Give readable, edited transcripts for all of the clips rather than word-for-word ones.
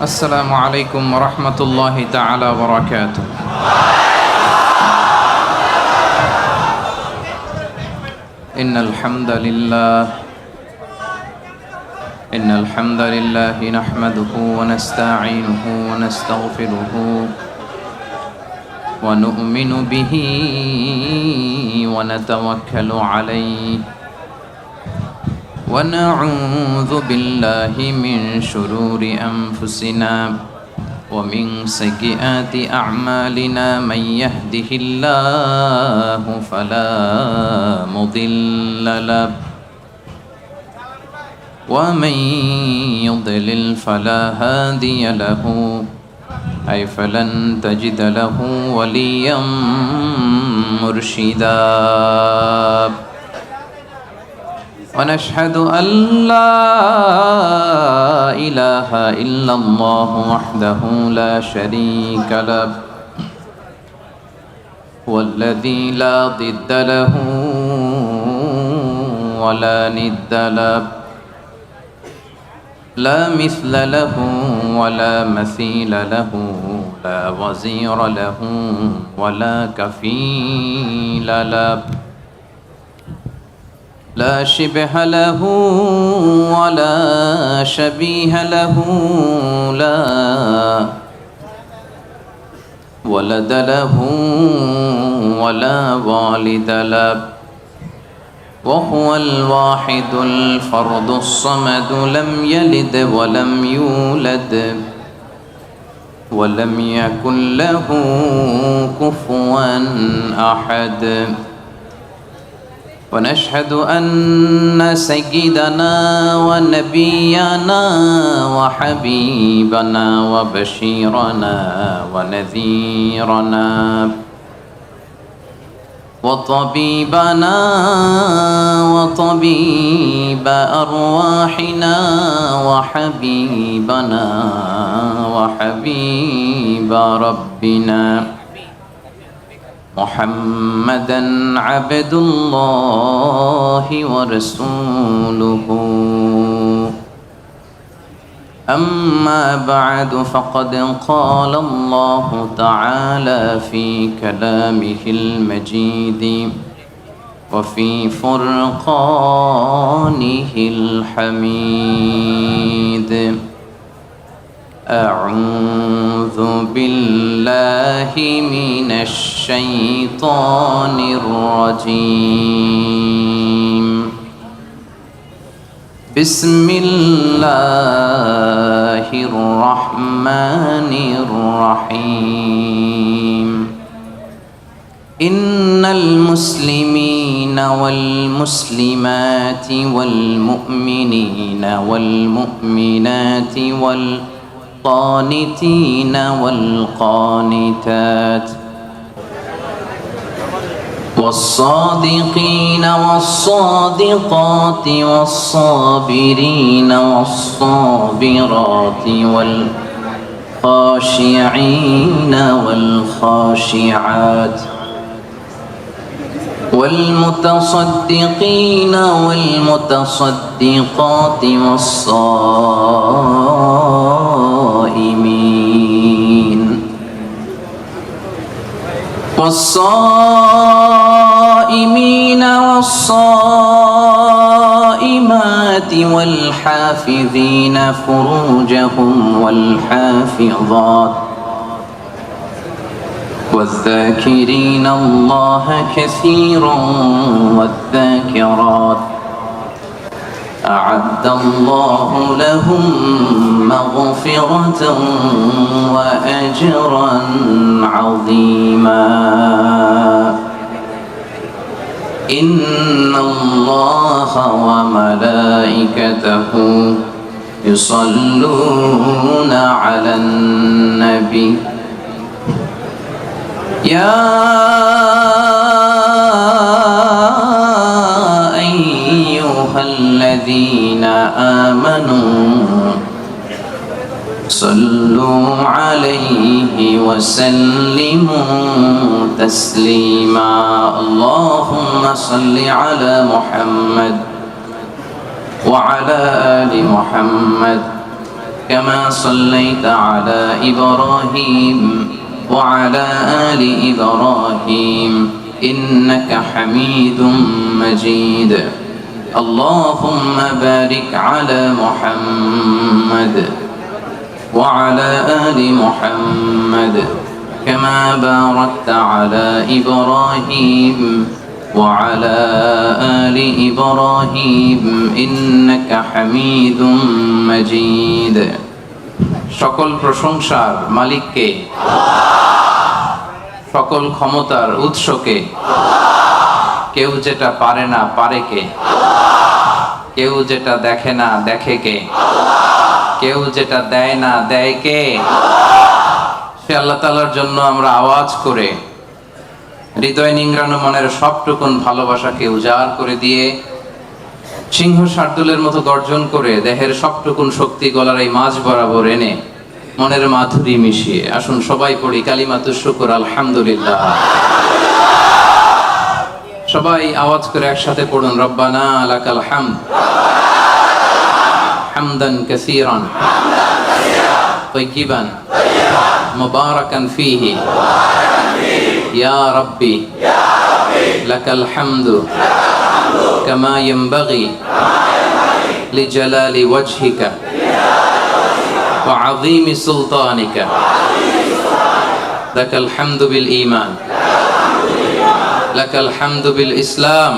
السلام عليكم ورحمة الله تعالى وبركاته. إن الحمد لله نحمده ونستعينه ونستغفره ونؤمن به ونتوكل عليه ونعوذ بالله من شرور أنفسنا ومن سيئات أعمالنا من يهده الله فلا مضل له ومن يضلل فلا هادي له أي فلن تجد له وليا مرشدا ونشهد أن لا إله إلا الله وحده لا شريك له والذي لا ضد له ولا ند له لا مثل له ولا مثيل له لا وزير له ولا كفيل له لا شبه له ولا شبيه له لا ولد له ولا والد له وهو الواحد الفرد الصمد لم يلد ولم يولد ولم يكن له كفوا أحد ونشهد أن سيدنا ونبينا وحبيبنا وبشيرنا ونذيرنا وطبيبنا وطبيب أرواحنا وحبيبنا وحبيب ربنا محمدا عبد الله ورسوله أما بعد فقد قال الله تعالى في كلامه المجيد وفي فرقانه الحميد أعوذ بالله من الشيطان الرجيم بسم الله الرحمن الرحيم إن المسلمين والمسلمات والمؤمنين والمؤمنات والقانتين والقانتات والصادقين والصادقات والصابرين والصابرات والخاشعين والخاشعات والمتصدقين والمتصدقات والصائمين والصائمات والحافظين فروجهم والحافظات والذاكرين الله كثيرا والذاكرات أعد الله لهم مغفرة وأجرا عظيما إن الله وملائكته يصلون على النبي يا أيها الذين آمنوا صلوا عليه وسلموا تسليما اللهم صل على محمد وعلى آل محمد كما صليت على إبراهيم وعلى آل إبراهيم إنك حميد مجيد اللهم بارك على محمد وعلى آل محمد كما باركت على إبراهيم وعلى آل إبراهيم إنك حميد مجيد সকল প্রশংসার মালিককে, সকল ক্ষমতার উৎসকে, কেউ যেটা পারে না পারে কে, কেউ যেটা দেখে না দেখে কে, কেউ যেটা দেয় না দেয় কে, সে আল্লাহ তাআলার জন্য আমরা আওয়াজ করে হৃদয় নিংড়ানো মনের সবটুকুন ভালোবাসাকে উজাড় করে দিয়ে সিংহ শার্দুলের মতো গর্জন করে দেহের সবটুকুন শক্তি গলার এই মাঝ বরাবর এনে মনের মাধুরী মিশিয়ে আসুন সবাই পড়ি কালিমাতুশ শুকর আলহামদুলিল্লাহ। সবাই আওয়াজ করে একসাথে পড়ুন রব্বানা লাকাল হামদ হামদান কাসীরান তাইয়িবান মুবারাকান ফীহি ইয়া রাব্বি লাকাল হামদু কামা ইয়ানবাগি লিজালালি ওয়াজহিকা ওয়া আযীমি সুলতানিকা লাকাল হামদু বিল ঈমান লাকাল হামদু বিল ইসলাম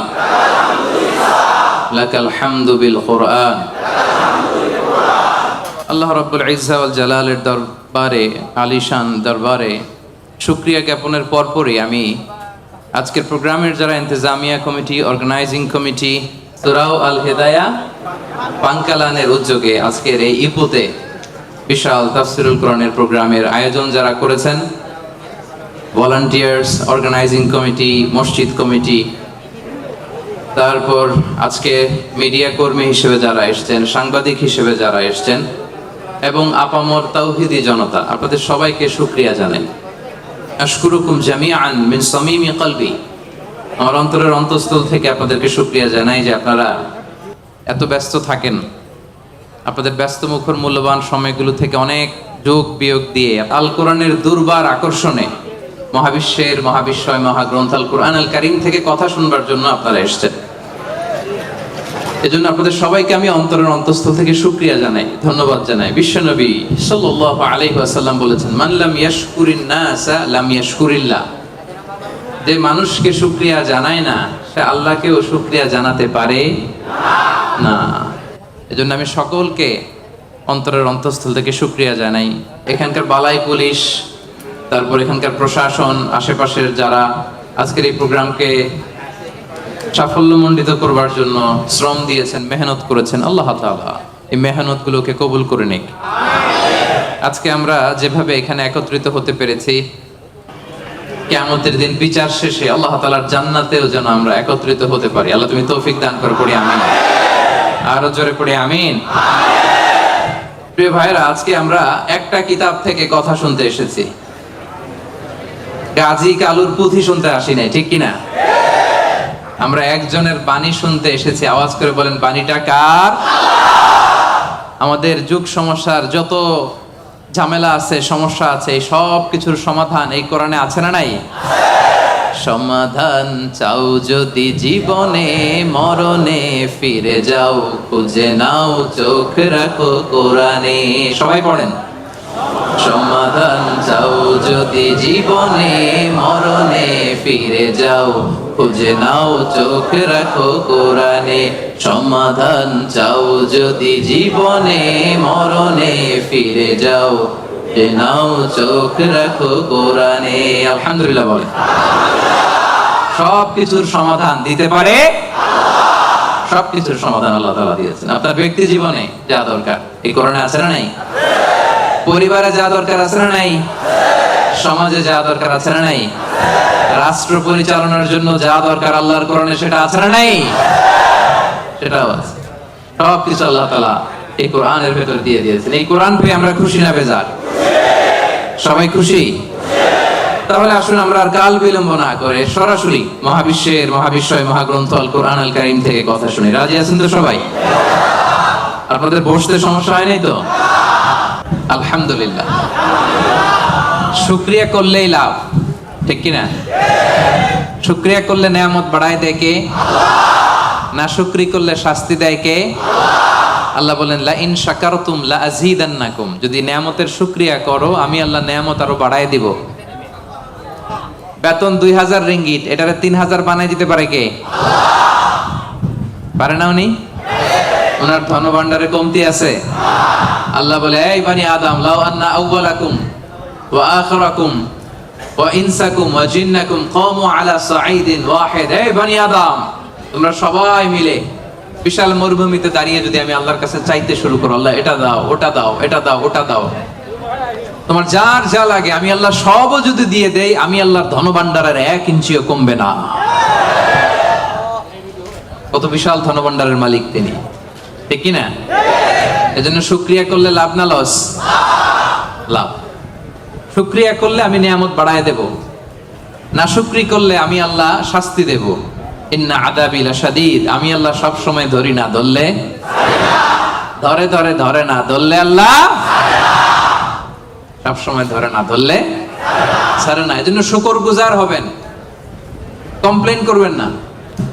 লাকাল হামদু বিল কুরআন। আল্লাহ রাব্বুল ইজ্জা ওয়াল জালালের দরবারে, আলিশান দরবারে শুকরিয়া জ্ঞাপনের পরপরই আমি আজকের প্রোগ্রামের যারা ইন্তেজামিয়া কমিটি, অর্গানাইজিং কমিটি, সূরাউ আল হিদায়া পাঙ্কালানের উদ্যোগে আজকের এই ইপুতে বিশাল তাফসীরুল কোরআনের প্রোগ্রামের আয়োজন যারা করেছেন, ভলান্টিয়ার্স, অর্গানাইজিং কমিটি, মসজিদ কমিটি, তারপর আজকে মিডিয়া কর্মী হিসেবে যারা এসেছেন, সাংবাদিক হিসেবে যারা এসেছেন এবং আপামর তাওহীদি জনতা, আপনাদের সবাইকে শুকরিয়া জানাই। আশকুরুকুম জামিআন মিন সামিমি কলবি, আমার অন্তরের অন্তঃস্থল থেকে আপনাদেরকে শুকরিয়া জানাই যে আপনারা এত ব্যস্ত থাকেন, আপনাদের ব্যস্ত মুখর মূল্যবান সময়গুলো থেকে অনেক যোগ বিয়োগ দিয়ে আল কোরআনের দুর্বার আকর্ষণে মহাবিশ্বের মহাবিশ্বয় মহাগ্রন্থ আল কোরআন আল কারীম থেকে কথা শুনবার জন্য আপনারা এসেছেন। এজন্য আপনাদের সবাইকে আমি অন্তরের অন্তঃস্থল থেকে শুকরিয়া জানাই, ধন্যবাদ জানাই। বিশ্বনবী সাল্লাল্লাহু আলাইহি ওয়াসাল্লাম বলেছেন, মান লাম ইয়াশকুরিন নাসা লাম ইয়াশকুরিল্লাহ, যে মানুষকে শুকরিয়া জানায় না সে আল্লাহকেও শুকরিয়া জানাতে পারে না। এজন্য আমি সকলকে অন্তরের অন্তঃস্থল থেকে শুকরিয়া জানাই। এখানকার বালাই পুলিশ, তারপর এখানকার প্রশাসন, আশেপাশের যারা আজকের এই প্রোগ্রামকে সাফল্যমণ্ডিত করবার জন্য শ্রম দিয়েছেন, মেহনত করেছেন, আল্লাহ তাআলা এই মেহনতগুলোকে কবুল করে নিক। আজকে আমরা যেভাবে এখানে একত্রিত হতে পেরেছি, কিয়ামতের দিন বিচার শেষে আল্লাহ তাআলার জান্নাতেও যেন আমরা একত্রিত হতে পারি। আল্লাহ তুমি তৌফিক দান করো, পড়ি আমিন। আরো জোরে পড়ি আমিন। প্রিয় ভাইরা, আজকে আমরা একটা কিতাব থেকে কথা শুনতে এসেছি, গাজী কালুর পুঁথি শুনতে আসি নাই, ঠিক কিনা? আমরা একজনের বাণী শুনতে এসেছি। আওয়াজ করে বলেন, বাণীটা কার? আমাদের যুগ সমস্যার যত ঝামেলা আছে, সমস্যা আছে, এই সব কিছুর সমাধান এই কোরআনে আছে না নাই? সমাধান চাও যদি জীবনে মরণে, ফিরে যাও খুঁজে নাও চোখ রাখো কোরআনে। সবাই পড়েন, সমাধান চাও যদি জীবনে মরণে, ফিরে যাও খুঁজে নাও চোখ রাখো কোরআনে। সমাধান চাও যদি জীবনে মরণে, ফিরে যাও খুঁজে নাও চোখ রাখো কোরআনে। আলহামদুলিল্লাহ বলেন। সব কিছুর সমাধান দিতে পারে, সব কিছুর সমাধান আল্লাহ তাআলা দিয়েছেন। আপনার ব্যক্তি জীবনে যা দরকার এই কোরআনে আছে না নাই? পরিবারে যা দরকার আছে না নাই? সমাজে যা দরকার আছে না নাই? রাষ্ট্র পরিচালনার জন্য যা দরকার আল্লাহর কোরআনে সেটা আছে না নাই? সেটাও আছে। সব কিছু আল্লাহ তাআলা এই কোরআনের ভেতর দিয়ে দিয়েছেন। এই কোরআন পেয়ে আমরা খুশি না বেজার? সবাই খুশি? তাহলে আসুন আমরা আর কাল বিলম্ব না করে সরাসরি মহাবিশ্বের মহাবিশ্বয় মহাগ্রন্থ আল কোরআন আল কারীম থেকে কথা শুনি। রাজি আছেন তো সবাই? আপনাদের বসতে সমস্যা হয় নাই তো? আলহামদুলিল্লাহ। শুকরিয়া করলেই লাভ, ঠিক কিনা? শুকরিয়া করলে নেয়ামত বাড়ায় দেয় কে? না শুকরি করলে শাস্তি দেয় কে? আল্লাহ বলেন লা ইন শাকারতুম লা আযীদান্নাকুম, যদি নেয়ামতের শুকরিয়া করো আমি আল্লাহ নেয়ামত আরো বাড়ায় দিব। বেতন 2000 রিঙ্গিট, এটারে 3000 বানাই দিতে পারে কে? পারে না উনি? ওনার ধন ভান্ডারে কমতি আছে? আল্লাহ বলে এই বানি আদম লাউ আন্না আউওয়ালাকুম ওয়া আখিরাকুম ওয়া ইনসাকুম ওয়া জিন্নাকুম কামু আলা সাঈদিন ওয়াহিদ, এই বানি আদম তোমরা সবাই মিলে বিশাল মরুভূমিতে দাঁড়িয়ে যদি আমি আল্লাহর কাছে চাইতে শুরু করো, আল্লাহ এটা দাও ওটা দাও এটা দাও ওটা দাও, তোমার যার যা লাগে আমি আল্লাহ সবও যদি দিয়ে দেই, আমি আল্লাহর ধন ভান্ডারের 1 ইঞ্চিও কমবে না। কত বিশাল ধন ভান্ডারের মালিক তিনি, ঠিক কি না? এজন্য শুকরিয়া করলে লাভ না লস? লাভ। শুকরিয়া করলে আমি নিয়ামত বাড়ায় দেব, না শুকরি করলে আমি আল্লাহ শাস্তি দেব। ইন্না আযাবি লাশাদীদ, আমি আল্লাহ সব সময় ধরি না, ধরলে ধরে ধরে ধরে না, ধরলে আল্লাহ সব সময় ধরে না, ধরলে ছাড়ে না। এজন্য শুকরগুজার হবেন, কমপ্লেইন করবেন না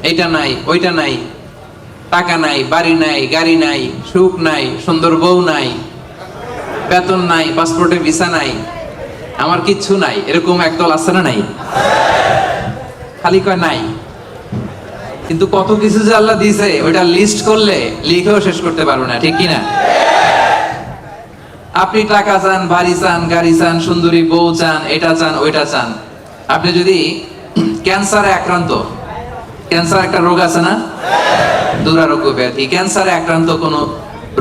এইটা নাই ওইটা নাই, টাকা নাই, বাড়ি নাই, গাড়ি নাই, সুখ নাই, সুন্দর বউ নাই, বেতন নাই, পাসপোর্টে ভিসা নাই, আমার কিচ্ছু নাই, এরকম একদল আছে না? নাই, খালি কয় নাই। কিন্তু কত কিছু যে আল্লাহ দিয়েছে ওইটা লিস্ট করলে লিখেও শেষ করতে পারবো না, ঠিক কি না? আপনি টাকা চান, বাড়ি চান, গাড়ি চান, সুন্দরী বউ চান, এটা চান ওইটা চান। আপনি যদি ক্যান্সারে আক্রান্ত, ক্যান্সার একটা রোগ আছে না, দুরারোগ্য ব্যাধি, ক্যান্সারে আক্রান্ত কোন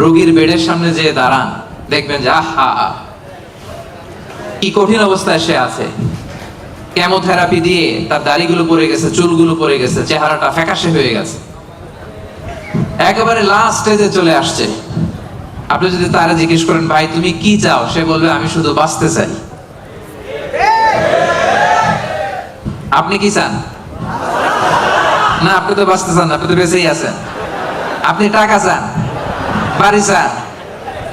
রোগীর বেডের সামনে যে দাঁড়ান, দেখবেন যে আহা কি কঠিন অবস্থায় সে আছে। কেমোথেরাপি দিয়ে তার দাড়িগুলো পড়ে গেছে, চুলগুলো পড়ে গেছে, চেহারাটা ফ্যাকাশে হয়ে গেছে, একেবারে লাস্ট স্টেজে চলে আসছে। আপনি যদি তারা জিজ্ঞেস করেন ভাই তুমি কি চাও, সে বলবে আমি শুধু বাঁচতে চাই। আপনি কি চান? না, আপনি তো বাঁচতে চান, আপনি তো বেঁচেই আছেন। আপনি টাকা চান, বাড়ি চান,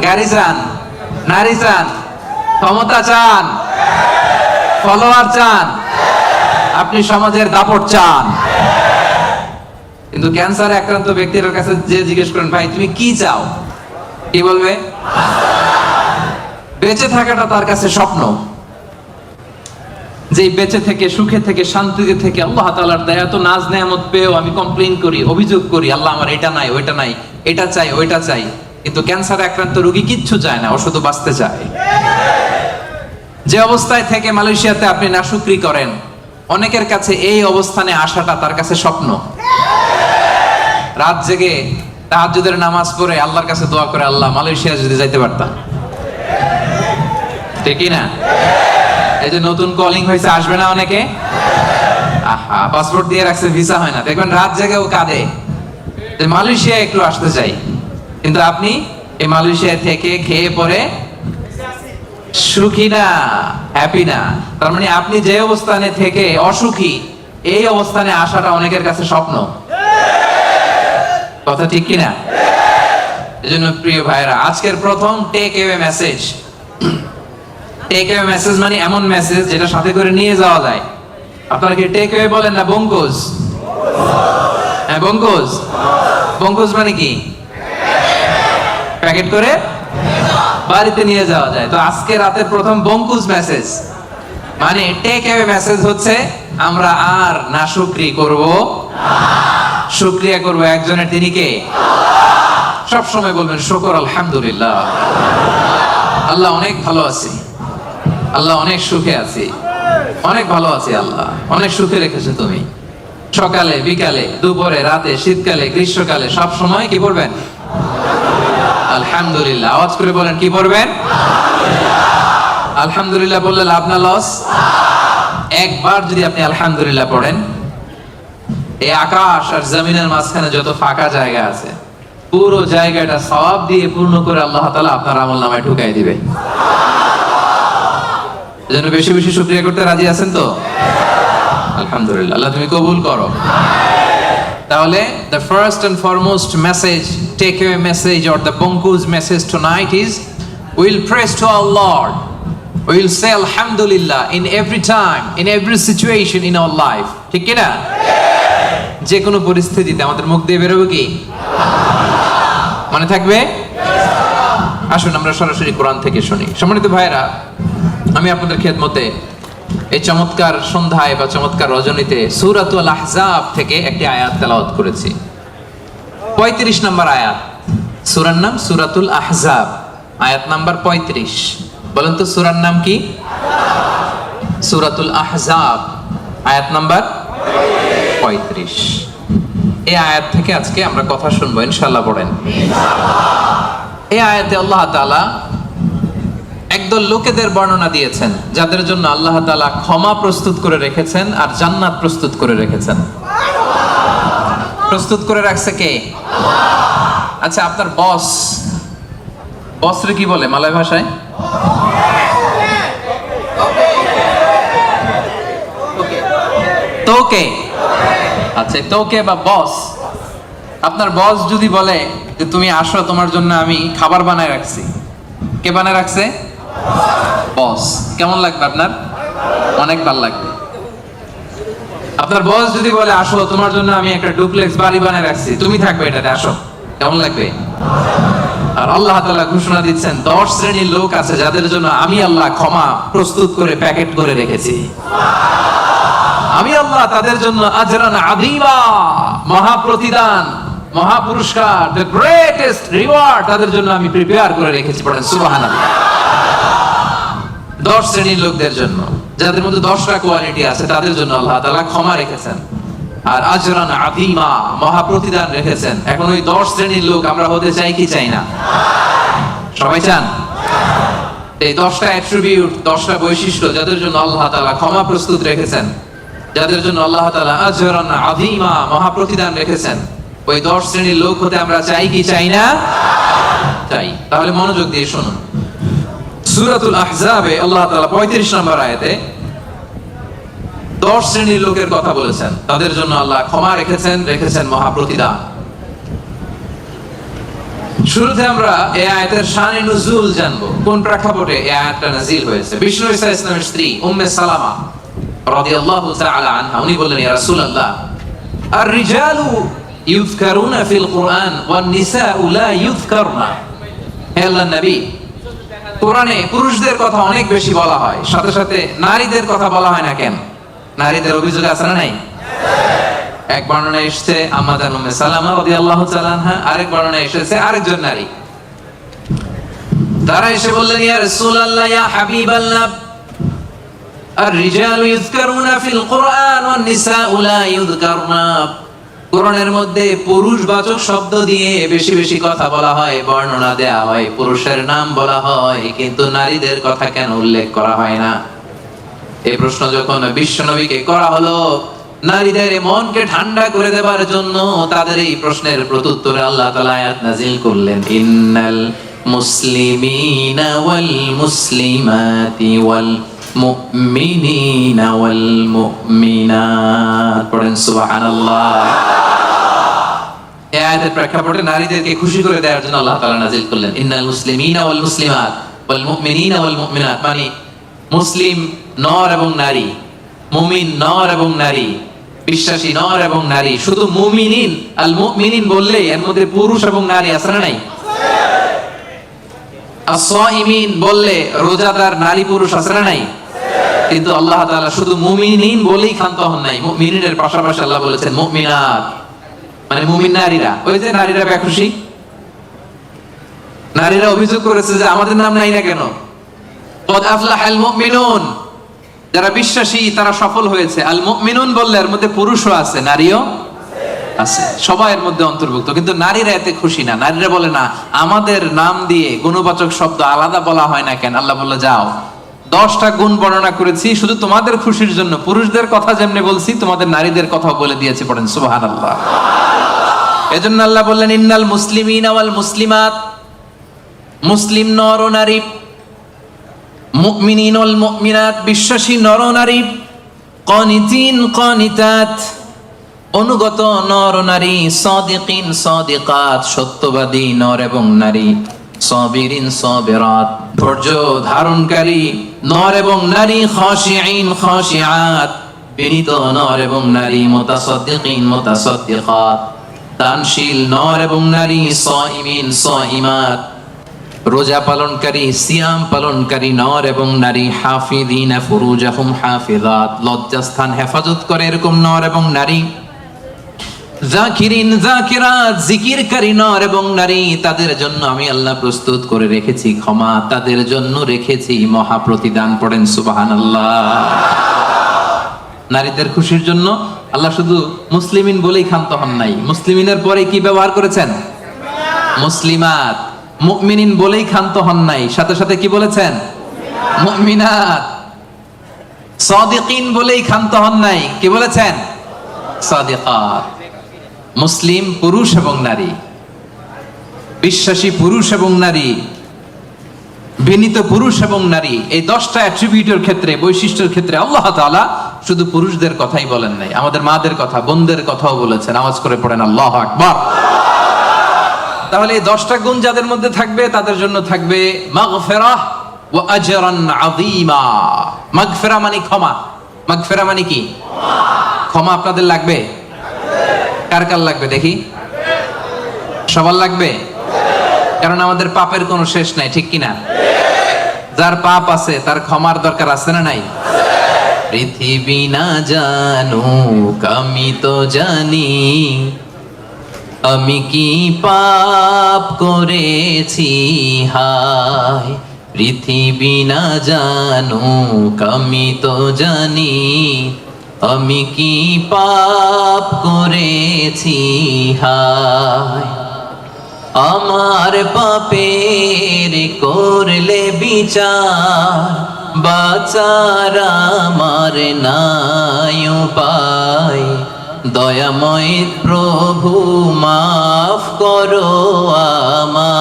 গাড়ি চান, নারী চান, ক্ষমতা চান, ফলোয়ার চান, আপনি সমাজের দাপট চান। কিন্তু ক্যান্সারে আক্রান্ত ব্যক্তির কাছে যে জিজ্ঞেস করেন ভাই তুমি কি চাও, কি বলবে? বেঁচে থাকাটা তার কাছে স্বপ্ন। যে বেঁচে থেকে, সুখে থেকে, শান্তিতে থেকে আল্লাহ তাআলার দয়া তো নাজ নেয়ামত পেয়েও আমি কমপ্লেইন করি, অভিযোগ করি, আল্লাহ আমার এটা নাই ওইটা নাই, এটা চাই ওইটা চাই। কিন্তু ক্যান্সারে আক্রান্ত রোগী কিচ্ছু চায় না, ও শুধু বাঁচতে চায়। যে অবস্থায় থেকে মালয়েশিয়াতে আপনি নাশুকরি করেন, অনেকের কাছে এই অবস্থানে আসাটা তার কাছে স্বপ্ন। রাত জেগে তাহাজ্জুদের নামাজ পড়ে আল্লাহর কাছে দোয়া করে, আল্লাহ মালয়েশিয়া যদি যাইতে পারতাম, ঠিক না? এই যে নতুন কলিং হয়েছে, আসবে না অনেকে? আহা, পাসপোর্ট দিয়ে রাখছে, ভিসা হয় না, দেখবেন রাত জেগে ও কাঁদে যে মালয়েশিয়া একটু আসতে চাই। কিন্তু আপনি এই মালয়েশিয়া থেকে খেয়ে পরে সুখী না, হ্যাপি না। তার মানে আপনি যে অবস্থানে থেকে অসুখী, এই অবস্থানে আসাটা অনেকের কাছে স্বপ্ন। কথা ঠিক কিনা? এজন্য প্রিয় ভাইরা, আজকের প্রথম take away message. Take away message মানে এমন মেসেজ যেটা সাথে করে নিয়ে যাওয়া যায়। আপনারা কি টেক অ্যাওয়ে বলেন না বঙ্কুজ? হ্যাঁ, বঙ্কুজ। বঙ্কুজ মানে কি? প্যাকেট করে বাড়িতে নিয়ে যাওয়া যায়। তো আজকে রাতের প্রথম বঙ্কুজ মেসেজ মানে টেক অ্যাওয়ে মেসেজ হচ্ছে আমরা আর নাশুকরি করব না, শুকরিয়া করব একজনের, তিনি কে? সব সময় বলবেন শুকর আলহামদুলিল্লাহ, আল্লাহ অনেক ভালো আছি, আল্লাহ অনেক সুখে আছি, অনেক ভালো আছি, আল্লাহ অনেক সুখে রেখেছে তুমি। সকালে, বিকালে, দুপুরে, রাতে, শীতকালে, গ্রীষ্মকালে, সব সময় কি বলবেন? আলহামদুলিল্লাহ। আওয়াজ করে বলেন কি পড়বেন? আলহামদুলিল্লাহ বললে লাভ না লস? একবার যদি আপনি আলহামদুলিল্লাহ পড়েন, এই আকাশ আর জমিনের মাঝখানে যত ফাঁকা জায়গা আছে পুরো জায়গাটা সওয়াব দিয়ে পূর্ণ করে আল্লাহ তাআলা আপনার আমলনামায় ঢুকাই দিবে। এজন্য বেশি বেশি শুকরিয়া করতে রাজি আছেন তো? আলহামদুলিল্লাহ, আল্লাহ তুমি কবুল করো। তাহলে the first and foremost message, takeaway message or the Bonku's message tonight is we will praise to our Lord, we will say alhamdulillah in every time, in every situation in our life. ঠিক কি না? যে কোনো পরিস্থিতিতে আমাদের মুখ দিয়ে বেরোবে কি? মনে থাকবে? আসুন আমরা সরাসরি কোরআন থেকে শুনি। সম্মানিত ভাইরা, আমি আপনাদের খেদমতে এই চমৎকার সন্ধ্যায় বা চমৎকার রজনীতে সূরাতুল আহজাব থেকে একটি আয়াত তেলাওয়াত করেছি। 35 নম্বর আয়াত। সূরার নাম সূরাতুল আহজাব, আয়াত নাম্বার 35। বলেন তো সূরার নাম কি? সূরাতুল আহজাব, আয়াত নাম্বার 35। এই আয়াত থেকে আজকে আমরা কথা শুনবো ইনশাআল্লাহ। পড়েন। এই আয়াতে আল্লাহ তাআলা একদল লোকেদের বর্ণনা দিয়েছেন যাদের জন্য আল্লাহ তাআলা ক্ষমা প্রস্তুত করে রেখেছেন আর জান্নাত প্রস্তুত করে রেখেছেন। প্রস্তুত করে রাখছে কে? আচ্ছা, আপনার বসরে কি বলে মালয় ভাষায়? তোকে। আচ্ছা, তোকে বা বস। আপনার বস যদি বলে যে তুমি আসো, তোমার জন্য আমি খাবার বানায় রাখছি, কে বানায় রাখছে? বস। কেমন লাগবে আপনার? অনেক ভালো লাগবে। আপনার বস যদি বলে আসো, তোমার জন্য আমি একটা ডুপ্লেক্স বাড়ি বানায় রাখছি, তুমি থাকবে এটাতে, আসো, কেমন লাগবে? আর আল্লাহ তাআলা ঘোষণা দিচ্ছেন 10 শ্রেণীর লোক আছে যাদের জন্য আমি আল্লাহ ক্ষমা প্রস্তুত করে প্যাকেট করে রেখেছি। আমি আল্লাহ তাদের জন্য আজরান আযীমা, মহা প্রতিদান, মহা পুরস্কার, দ্য গ্রেটেস্ট রিওয়ার্ড তাদের জন্য আমি প্রিপেয়ার করে রেখেছি। পড়েন সুবহানাল্লাহ। 10 শ্রেণীর লোকদের জন্য, যাদের মধ্যে 10টা কোয়ালিটি আছে, তাদের জন্য আল্লাহ তাআলা ক্ষমা রেখেছেন আর আজরান আযীমা, মহা প্রতিদান রেখেছেন। এখন ওই 10 শ্রেণীর লোক আমরা হতে চাই কি চাই না? সবাই চান? এই 10টা অ্যাট্রিবিউট, 10টা বৈশিষ্ট্য যাদের জন্য আল্লাহ তাআলা ক্ষমা প্রস্তুত রেখেছেন, যাদের জন্য আল্লাহ তাআলা আজরান আযীমা, মহা প্রতিদান রেখেছেন, ওই 10 শ্রেণীর লোক হতে আমরা চাই কি চাই না? চাই। তাহলে মনোযোগ দিয়ে শুনুন। সূরাতুল আহজাবে আল্লাহ তাআলা 35 নম্বর আয়াতে 10 শ্রেণীর লোকের কথা বলেছেন, তাদের জন্য আল্লাহ ক্ষমা রেখেছেন মহা প্রতিদান। শুরুতে আমরা এই আয়াতের শানে নুজুল জানবো, কোন প্রেক্ষাপটে এই আয়াতটা নাযিল হয়েছে। বিষ্ণু ঈসা ইসলামের স্ত্রী উম্মে সালামা রাদিয়াল্লাহু তাআলা আনহা, উনি বললেন, ইয়া রাসূলুল্লাহ, আর-রিজালু ইউযকারুনা ফিল কুরআন ওয়ান নিসাউ লা ইউযকারনা। হে আল্লাহর নবী, কোরআনে পুরুষদের কথা অনেক বেশি বলা হয়, সাথে সাথে নারীদের কথা বলা হয় না কেন? নারীদের অভিযোগ আছে না নাই? এক বর্ণনায় এসেছে আম্মা জান উম্মে সালামা রাদিয়াল্লাহু তাআলা আনহা, আরেক বর্ণনায় এসেছে আরেকজন নারী। তারা এসে বললেন, ইয়া রাসূলুল্লাহ, ইয়া হাবিবাল্লাহ, আর-রিজালু ইউযকারুনা ফিল কুরআন ওয়ান নিসাউ লা ইউযকারনা। কোরআনের মধ্যে পুরুষবাচক শব্দ দিয়ে বেশি বেশি কথা বলা হয়, বর্ণনা দেয়া হয়, পুরুষের নাম বলা হয়, কিন্তু নারীদের কথা কেন উল্লেখ করা হয় না? এই প্রশ্ন যখন বিশ্বনবীকে করা হলো, নারীদের মনকে ঠান্ডা করে দেবার জন্য তাদের এই প্রশ্নের প্রত্যুত্তরে আল্লাহ তাআলা আয়াত নাযিল করলেন, ইন্নাল মুসলিমিনা ওয়াল মুসলিমাতি ওয়াল মুমিনিনা ওয়াল মুমিনাত। পড়েন সুবহানাল্লাহ। এই আয়াতের প্রেক্ষাপটে নারীদেরকে খুশি করে দেওয়ার জন্য আল্লাহ তাআলা নাযিল করলেন, ইন্নাল মুসলিমিনা ওয়াল মুসলিমাত ওয়াল মুমিনিনা ওয়াল মুমিনাত। মানে মুসলিম নর এবং নারী, মুমিন নর এবং নারী, বিশ্বাসী নর এবং নারী। শুধু মুমিনিন, আল মুমিনিন বললে এর মধ্যে পুরুষ এবং নারী আছে না নাই? আস-সাইমিন বললে রোজাদার নারী পুরুষ আছে না নাই? কিন্তু আল্লাহ তাআলা শুধু মুমিনিন বলেই ক্ষান্ত হন নাই, মুমিনিনের পাশাপাশি আল্লাহ বলেছেন মুমিনাত, মানে মুমিন নারীরা। ওই যে নারীরা বেখুশি, নারীরা অভিযোগ করেছে যে আমাদের নাম নাই না কেন? কদ আফলাহাল মুমিনুন, যারা বিশ্বাসী তারা সফল হয়েছে। আল মুমিনুন বললে এর মধ্যে পুরুষও আছে, নারীও আছে, সবাই এর মধ্যে অন্তর্ভুক্ত। কিন্তু নারীরা এতে খুশি না। নারীরা বলে, না, আমাদের নাম দিয়ে গুণবাচক শব্দ আলাদা বলা হয় না কেন? আল্লাহ বলল, যাও, 10টা গুণ বর্ণনা করেছি শুধু তোমাদের খুশির জন্য। পুরুষদের কথা যেমনি বলছি, তোমাদের নারীদের কথাও বলে দিয়েছি। পড়েন সুবহানাল্লাহ। এজন্য আল্লাহ বললেন, ইন্নাল মুসলিমিনা ওয়াল মুসলিমাত, মুসলিম নর ও নারী, মুমিনিন ওয়াল মুমিনাত, বিশ্বাসী নর ও নারী, কানিতিন কানিতাত, অনুগত নর ও নারী, সাদিকিন সাদিকাত, সত্যবাদী নর এবং নারী, সাবিরিন সাবিরাত, ধৈর্য ধারণকারী নর এবং নারী, খাশিঈন খাশিআত, বিনীত নর এবং নারী, মুতাসাদ্দিকিন মুতাসাদ্দিকাত, দানশীল নর এবং নারী, সাইমিন সাইমাত, রোজা পালনকারী সিয়াম পালনকারী নর এবং নারী, হাফিযিনা ফুরুজাহুম হাফিজাত, লজ্জাস্থান হেফাজত করে এরকম নর এবং নারী, জাকিরিন জাকিরাত, জিকিরকারী নর এবং নারী, তাদের জন্য আমি আল্লাহ প্রস্তুত করে রেখেছি ক্ষমা, তাদের জন্য রেখেছি মহা প্রতিদান। পড়েন সুবহানাল্লাহ। নারীদের খুশির জন্য আল্লাহ শুধু মুসলিমিন বলেই ক্ষান্ত হন নাই, মুসলিমিনের পরে কি ব্যবহার করেছেন? মুসলিমাত। মুমিনিন বলেই ক্ষান্ত হন নাই, সাথে সাথে কি বলেছেন? মুমিনাত। সাদিকিন বলেই ক্ষান্ত হন নাই, কি বলেছেন? সাদিকাত। মুসলিম পুরুষ এবং নারী, বিশ্বাসী পুরুষ এবং নারী, বিনীত পুরুষ এবং নারী, এই 10টা অ্যাট্রিবিউটের ক্ষেত্রে, বৈশিষ্ট্যের ক্ষেত্রে আল্লাহ তাআলা শুধু পুরুষদের কথাই বলেন নাই, আমাদের মাদের কথা, বোনদের কথাও বলেছেন। আওয়াজ করে পড়েন আল্লাহু আকবার। তাহলে এই 10টা গুণ যাদের মধ্যে থাকবে তাদের জন্য থাকবে মাগফিরাহ ওয়া আজরান আযীমা। মাগফিরা মানে ক্ষমা। মাগফিরা মানে কি? ক্ষমা। আপনাদের লাগবে? কার কার লাগবে দেখি? সবার লাগবে? কারণ আমাদের পাপের কোনো শেষ নাই, ঠিক কিনা? যার পাপ আছে তার ক্ষমার দরকার আছে না নাই? পৃথিবী না জানুক আমি তো জানি, আমি কি পাপ করেছি হায়। পৃথিবী না জানুক আমি তো জানি, আমি কি পাপ করেছি হায়। আমার পাপের করলে বিচার, বাঁচার আমার নাই উপায়। দয়াময় প্রভু মাফ করো আমায়,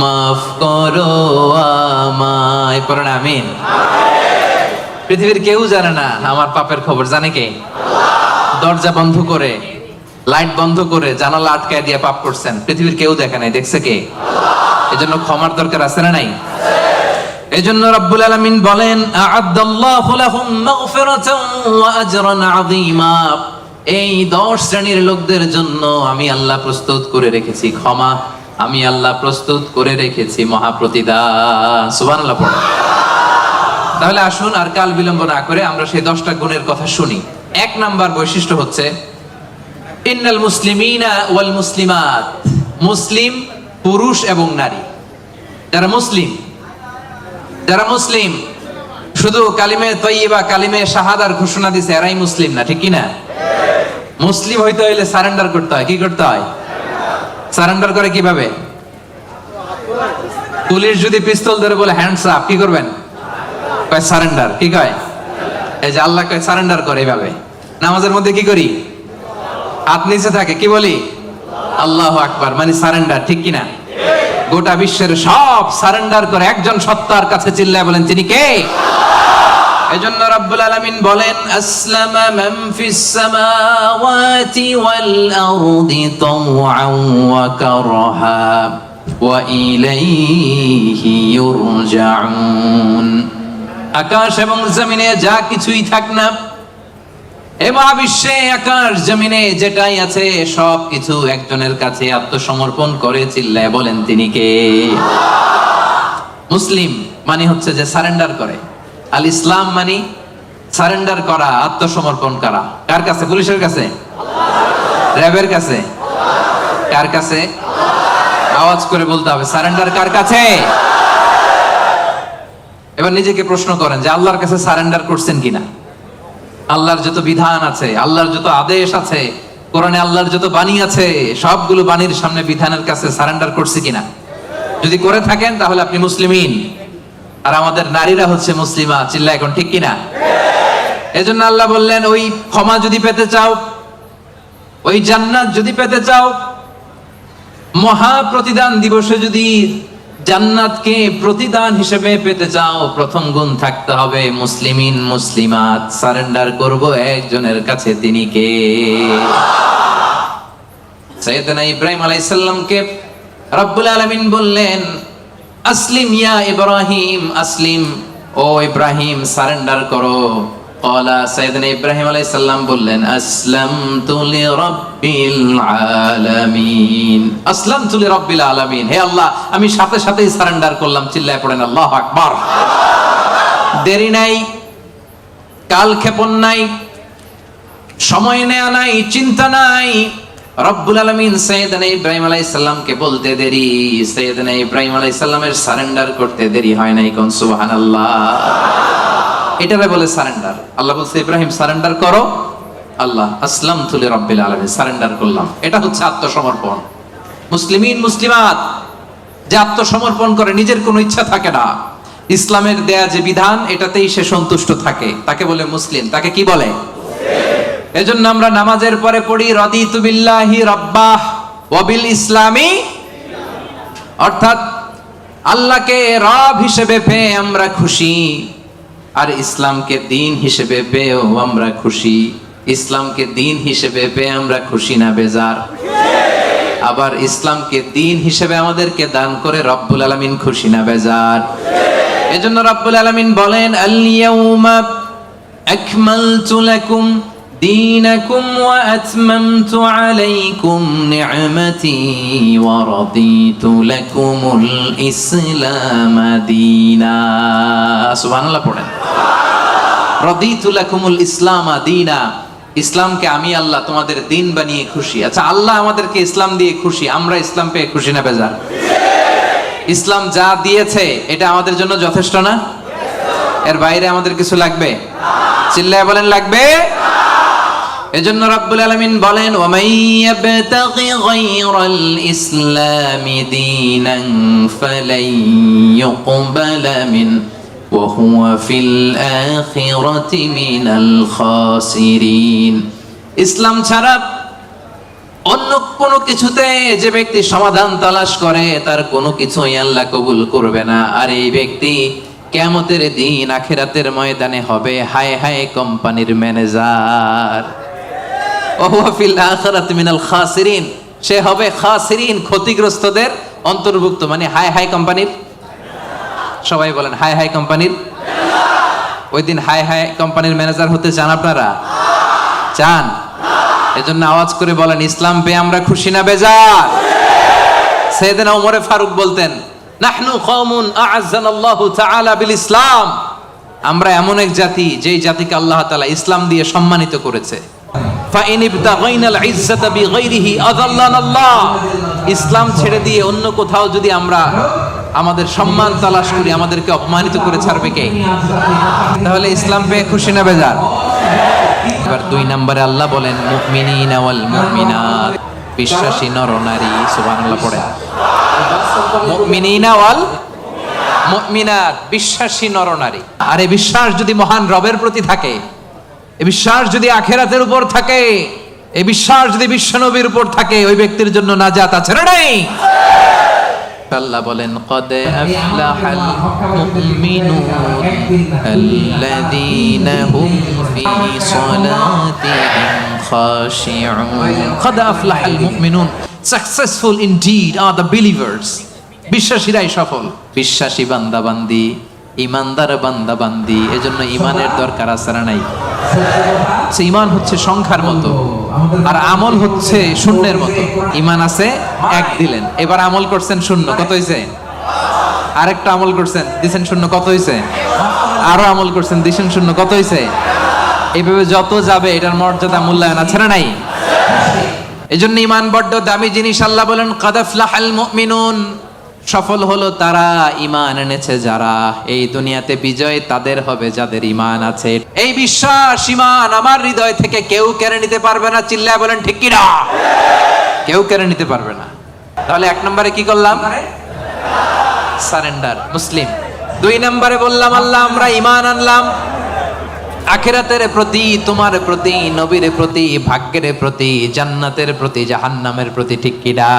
মাফ করো আমায়। পড়েন আমিন। পৃথিবীর কেউ জানে না আমার পাপের খবর, জানে কে? দরজা বন্ধ করে, লাইট বন্ধ করে, জানালা আটকায় দিয়ে পাপ করছেন, পৃথিবীর কেউ দেখে নাই, দেখছে কে? এজন্য ক্ষমার দরকার আছে না নাই? এজন্য রব্বুল আলামিন বলেন আ'আদাল্লাহু লাহুম মাগফিরাতান ওয়া আজরান আযীমা। এই 10 শ্রেণীর লোকদের জন্য আমি আল্লাহ প্রস্তুত করে রেখেছি ক্ষমা, আমি আল্লাহ প্রস্তুত করে রেখেছি মহা প্রতিদান। সুবহানাল্লাহ পড়ুন। তাহলে আসুন আর কাল বিলম্ব না করে আমরা সেই 10টা গুণের কথা শুনি। 1 নাম্বার বৈশিষ্ট্য হচ্ছে ইন্নাল মুসলিমিনা ওয়াল মুসলিমাত। মুসলিম পুরুষ এবং নারী, যারা মুসলিম, যারা মুসলিম শুধু কালিমে তয়্যিবা কালিমে শাহাদার ঘোষণা দিছে এরাই মুসলিম না, ঠিক কি না? মুসলিম হইতে হইলে সারেন্ডার করতে হয়। কি করতে হয়? সারেন্ডার করে কিভাবে? পুলিশ যদি পিস্তল ধরে বলে হ্যান্ডস আপ, কি করবেন? কয় সারেন্ডার। কি কয়? এই যে আল্লাহ কয় সারেন্ডার করে এইভাবে। নামাজের মধ্যে কি করি? হাত নিচে থাকে, কি বলি? আল্লাহু আকবার, মানে সারেন্ডার, ঠিক কি না? গোটা বিশ্বের সব সারেন্ডার করে একজন সত্তার কাছে চিল্লায় বলেন তিনি কে? এজন্য রব্বুল আলামিন বলেন আসলামা মান ফিস সামাওয়াতি ওয়াল আরদি তাওআন ওয়া কারহা ওয়া ইলাইহি ইউরজাউন। আকাশ এবং জমিনে যা কিছুই থাক না, এ মহাবিশ্বে আকাশ জমিনে যেটাই আছে সব কিছু একজনের কাছে আত্মসমর্পণ করে চিল্লায় বলেন তিনি কে? মুসলিম মানে হচ্ছে যে সারেন্ডার করে। আল ইসলাম মানে সারেন্ডার করা, আত্মসমর্পণ করা। কার কাছে? পুলিশের কাছে? র্যাবের কাছে? কার কাছে? আওয়াজ করে বলতে হবে সারেন্ডার কার কাছে? এবার নিজেকে প্রশ্ন করেন যে আল্লাহর কাছে সারেন্ডার করছেন কিনা? আল্লাহর যত বিধান আছে, আল্লাহর যত আদেশ আছে, কোরআনে আল্লাহর যত বাণী আছে, সবগুলো বাণীর সামনে বিধানের কাছে সারেন্ডার করছে কিনা? যদি করে থাকেন তাহলে আপনি মুসলিমিন। আর আমাদের নারীরা হচ্ছে মুসলিমা। চিল্লা এখন, ঠিক কিনা? এজন্য আল্লাহ বললেন ওই ক্ষমা যদি পেতে চাও, ওই জান্নাত যদি পেতে চাও, মহা প্রতিদান দিবসে যদি জান্নাতকে প্রতিদান হিসেবে পেতে চাও, প্রথম গুণ থাকতে হবে মুসলিমিন মুসলিমাত। সারেন্ডার করব একজনের কাছে, তিনি কে? সাইয়েদনা ইব্রাহিম আলাইহিস সালামকে রব্বুল আলামিন বললেন, আসলিম ইয়া ইব্রাহিম, আসলিম, ও ইব্রাহিম সারেন্ডার করো। ক্বালা, সাইয়েদনা ইব্রাহিম আলাইহিস সালাম বললেন, আসলামতু লিরাব্বিল আলামিন, আসলামতু লিরাব্বিল আলামিন, হে আল্লাহ আমি সাথে সাথেই সারেন্ডার করলাম। চিল্লায় পড়েন আল্লাহু আকবার। দেরি নাই, কাল ক্ষেপণ নাই, সময় নেয়া নাই, চিন্তা নাই। রব্বুল আলামিন সাইয়েদনা ইব্রাহিম আলাইহিস সালামকে বলতে দেরি, সাইয়েদনা ইব্রাহিম আলাইহিস সালামের সারেন্ডার করতে দেরি হয় নাই। কোন সুবহানাল্লাহ। এটারে বলে সারেন্ডার। আল্লাহ বলছে ইব্রাহিম সারেন্ডার করো, আল্লাহ আসলামতু লিরাব্বিল আলামিন, সারেন্ডার করলাম। এটা হচ্ছে আত্মসমর্পণ। মুসলিমিন মুসলিমাত যে আত্মসমর্পণ করে, নিজের কোনো ইচ্ছা থাকে না, ইসলামের দেয়া যে বিধান এটাতেই সে সন্তুষ্ট থাকে, তাকে বলে মুসলিম। তাকে কি বলে? এজন্য আমরা নামাজের পরে পড়ি রাদিতু বিল্লাহি রাব্বাহ ওয়া বিল ইসলামি, অর্থাৎ আল্লাহকে রব হিসেবে পেয়ে আমরা খুশি, আর ইসলামকে দিন হিসেবে পেয়েও আমরা খুশি। ইসলামকে দিন হিসেবে পেয়ে আমরা খুশি না বেজার? আবার ইসলামকে দিন হিসেবে আমাদেরকে দান করে রব্বুল আলামিন খুশি না বেজার? এজন্য রব্বুল আলামিন বলেন, আল ইয়াউমা আকমালতু লাকুম দীনাকুম ওয়া আতমামতু আলাইকুম নি'মাতি ওয়া রাদিতু লাকুমুল ইসলাম দীনা। সুবহানাল্লাহ পড়েন। রাদিতু লাকুমুল ইসলাম দীনা, ইসলামকে আমি আল্লাহ তোমাদের দিন বানিয়ে খুশি। আচ্ছা, আল্লাহ আমাদেরকে ইসলাম দিয়ে খুশি, আমরা ইসলাম পেয়ে খুশি না বেজার? ইসলাম যা দিয়েছে এটা আমাদের জন্য যথেষ্ট না? এর বাইরে আমাদের কিছু লাগবে? চিল্লায় বলেন লাগবে। এজন্য রাব্বুল আলামিন বলেন, ওয়া মান ইয়াবতাগি গায়রাল ইসলামি দীনান ফালাই ইউকবালা মিন ওয়া হুয়া ফিল আখিরাতি মিনাল খাসিরিন। ইসলাম ছাড়া অন্য কোনো কিছুতে যে ব্যক্তি সমাধান তালাশ করে তার কোনো কিছুই আল্লাহ কবুল করবে না। আর এই ব্যক্তি কিয়ামতের দিন আখিরাতের ময়দানে হবে হায় হায় কোম্পানির ম্যানেজার। ওয়া ফিল আখিরাতি মিনাল খাসিরিন, সে হবে খাসিরিন, ক্ষতিগ্রস্তদের অন্তর্ভুক্ত। মানে হায় হায় কোম্পানির, সবাই বলেন হায় হায় কোম্পানির। ওই দিন হায় হায় কোম্পানির ম্যানেজার হতে চান আপনারা? চান? এজন্য আওয়াজ করে বলেন, ইসলাম পেয়ে আমরা খুশি না বেজার? সাইয়েদনা ওমর ফারুক বলতেন, নাহনু কওমুন আ'আজ্জানাল্লাহু তাআলা বিল ইসলাম, আমরা এমন এক জাতি যেই জাতিকে আল্লাহ তাআলা ইসলাম দিয়ে সম্মানিত করেছে। ফাইন ইবতাগাইনাল ইজ্জাতা বিগাইরিহি আযাল্লানাল্লাহ, ইসলাম ছেড়ে দিয়ে অন্য কোথাও যদি আমরা আমাদের সম্মান তালাশ করি, আমাদেরকে অপমানিত করে ছাড়বে কে? তাহলে ইসলাম পেয়ে খুশি না বেজার? এবার 2 নম্বরে আল্লাহ বলেন, মুমিনিনা ওয়াল মুমিনাত, বিশ্বাসী নর নারী। সুবহানাল্লাহ পড়ে। মুমিনিনা ওয়াল মুমিনাত, বিশ্বাসী নর নারী। আর এই বিশ্বাস যদি মহান রবের প্রতি থাকে, এই বিশ্বাস যদি আখিরাতের উপর থাকে, এই বিশ্বাস যদি বিশ্বনবীর উপর থাকে, ওই ব্যক্তির জন্য নাজাত আছে না নাই? আল্লাহ বলেন, قد أفلح المؤمنون الذين هم في صلاتهم خاشعون। قد أفلح المؤمنون, successful indeed are the believers, বিশ্বাসীরাই সফল। বিশ্বাসী বান্দা বান্দি, ইমানদার বান্দা বান্দি, এজন্য ইমানের দরকার আছে না নাই? ইমান হচ্ছে সংখ্যার মতো, আর আমল হচ্ছে শূন্যের মতো। ইমান আছে 1 দিলেন, এবার আমল করছেন 0, কত হয়েছে? আরেকটা আমল করছেন, দিছেন 0, কত হয়েছে? আরো আমল করছেন, দিছেন 0, কত হয়েছে? এইভাবে যত যাবে এটার মর্যাদা মূল্যায়ন আছে না নাই? এজন্য ইমান বড্ড দামি জিনিস। আল্লাহ বলেন, কাদ আফলাহাল মুমিনুন, সফল হলো তারা, ঈমান এনেছে যারা। এই দুনিয়াতে বিজয় তাদের হবে যাদের ঈমান আছে। এই বিশ্বাস, ঈমান আমার হৃদয় থেকে কেউ কেড়ে নিতে পারবে না। চিল্লায় বলেন ঠিক কি না? কেউ কেড়ে নিতে পারবে না। তাহলে 1 নম্বরে কি করলাম? সারেন্ডার, মুসলিম। 2 নম্বরে বললাম আল্লাহ আমরা ঈমান আনলাম আখিরাতের প্রতি, তোমার প্রতি, নবীর প্রতি, ভাগ্যের প্রতি, জান্নাতের প্রতি, জাহান্নামের প্রতি। ঠিক কি না?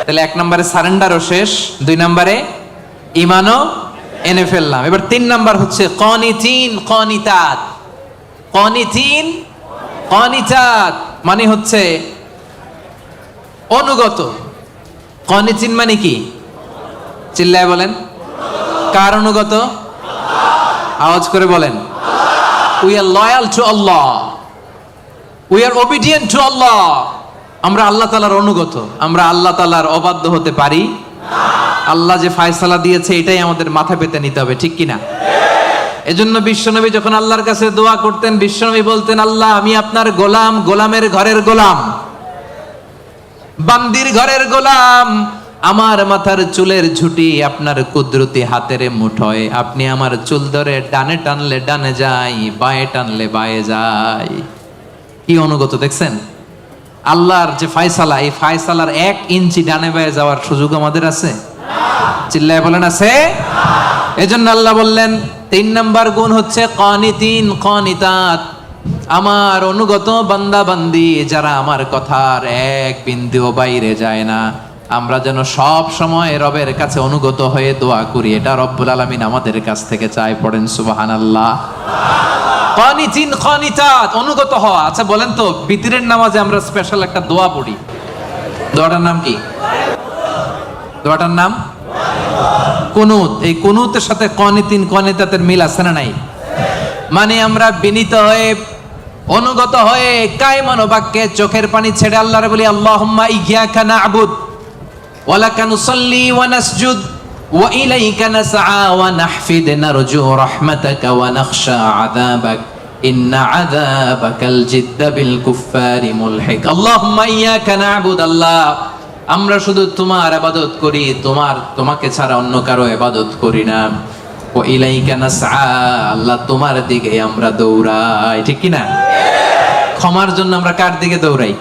তাহলে 1 নম্বরে সারেন্ডারও শেষ, 2 নম্বরে ঈমানও এনে ফেললাম। এবার 3 নাম্বার হচ্ছে কানিতিন কানিতাত। কানিতিন কানিতাত মানে হচ্ছে অনুগত। কনিতিন মানে কি? চিল্লায় বলেন। কার অনুগত? আওয়াজ করে বলেন। We are loyal to Allah, we are obedient to Allah. আমরা আল্লাহ তাআলার অনুগত। আমরা আল্লাহ তাআলার অবাধ্য হতে পারি? আল্লাহ যে ফায়সালা দিয়েছে এটাই আমাদের মাথা পেতে নিতে হবে, ঠিক কিনা? এজন্য বিশ্বনবী যখন আল্লাহর কাছে দোয়া করতেন, বিশ্বনবী বলতেন, আল্লাহ আমি আপনার গোলাম, গোলামের ঘরের গোলাম, বান্দির ঘরের গোলাম। আমার মাথার চুলের ঝুঁটি আপনার কুদরতি হাতের মুঠোয়। আপনি আমার চুল ধরে ডানে টানলে ডানে যাই, বায়ে টানলে বায়ে যাই। কি অনুগত দেখছেন? আল্লাহর যে ফায়সালা, এই ফায়সালার 1 ইঞ্চি ডানে বায়ে যাওয়ার সুযোগ আমাদের আছে? চিল্লায় বলেন আছে? এজন্য আল্লাহ বললেন 3 নাম্বার গুণ হচ্ছে কানিতিন কানিতাত। আমার অনুগত বান্দা বান্দি যারা আমার কথার এক বিন্দুও বাইরে যায় না, আমরা যেন সব সময় রবের কাছে অনুগত হয়ে দোয়া করি, এটা রব্বুল আলামিন আমাদের কাছ থেকে চায়। পড়েন সুবহানাল্লাহ। কানিতিন কানিতাত, অনুগত হওয়া। আচ্ছা বলেন তো, বিতরের নামাজে আমরা স্পেশাল একটা দোয়া পড়ি, দোয়াটার নাম কি? দোয়াটার নাম কুনুত। এই কুনুতের সাথে কানিতিন কানিতাতের মিল আছে না নাই? মানে আমরা বিনীত হয়ে, অনুগত হয়ে, কায়মান বাক্যে চোখের পানি ছেড়ে আল্লাহরে বলি, আল্লাহুম্মা ইয়্যাকা না'বুদ ওয়া লাকা নুসাল্লি ওয়া নাসজুদ ওয়া ইলাইকা নাসআ ওয়া নাহফিদ নারজু রাহমাতাকা ওয়া নাখশা আযাবাক ইন্না আযাবাকাল জিদ্দা বিল কুফফারি মুলহিক। আল্লাহুম্মা ইয়্যাকা না'বুদ, আল্লাহ আমরা শুধু তোমার ইবাদত করি, তোমাকে ছাড়া অন্য কারো ইবাদত করি না। ওয়া ইলাইকা নাসআ, আল্লাহ তোমার দিকে আমরা দৌড়াই, ঠিক কি না? ক্ষমার জন্য আমরা কার দিকে দৌড়াই?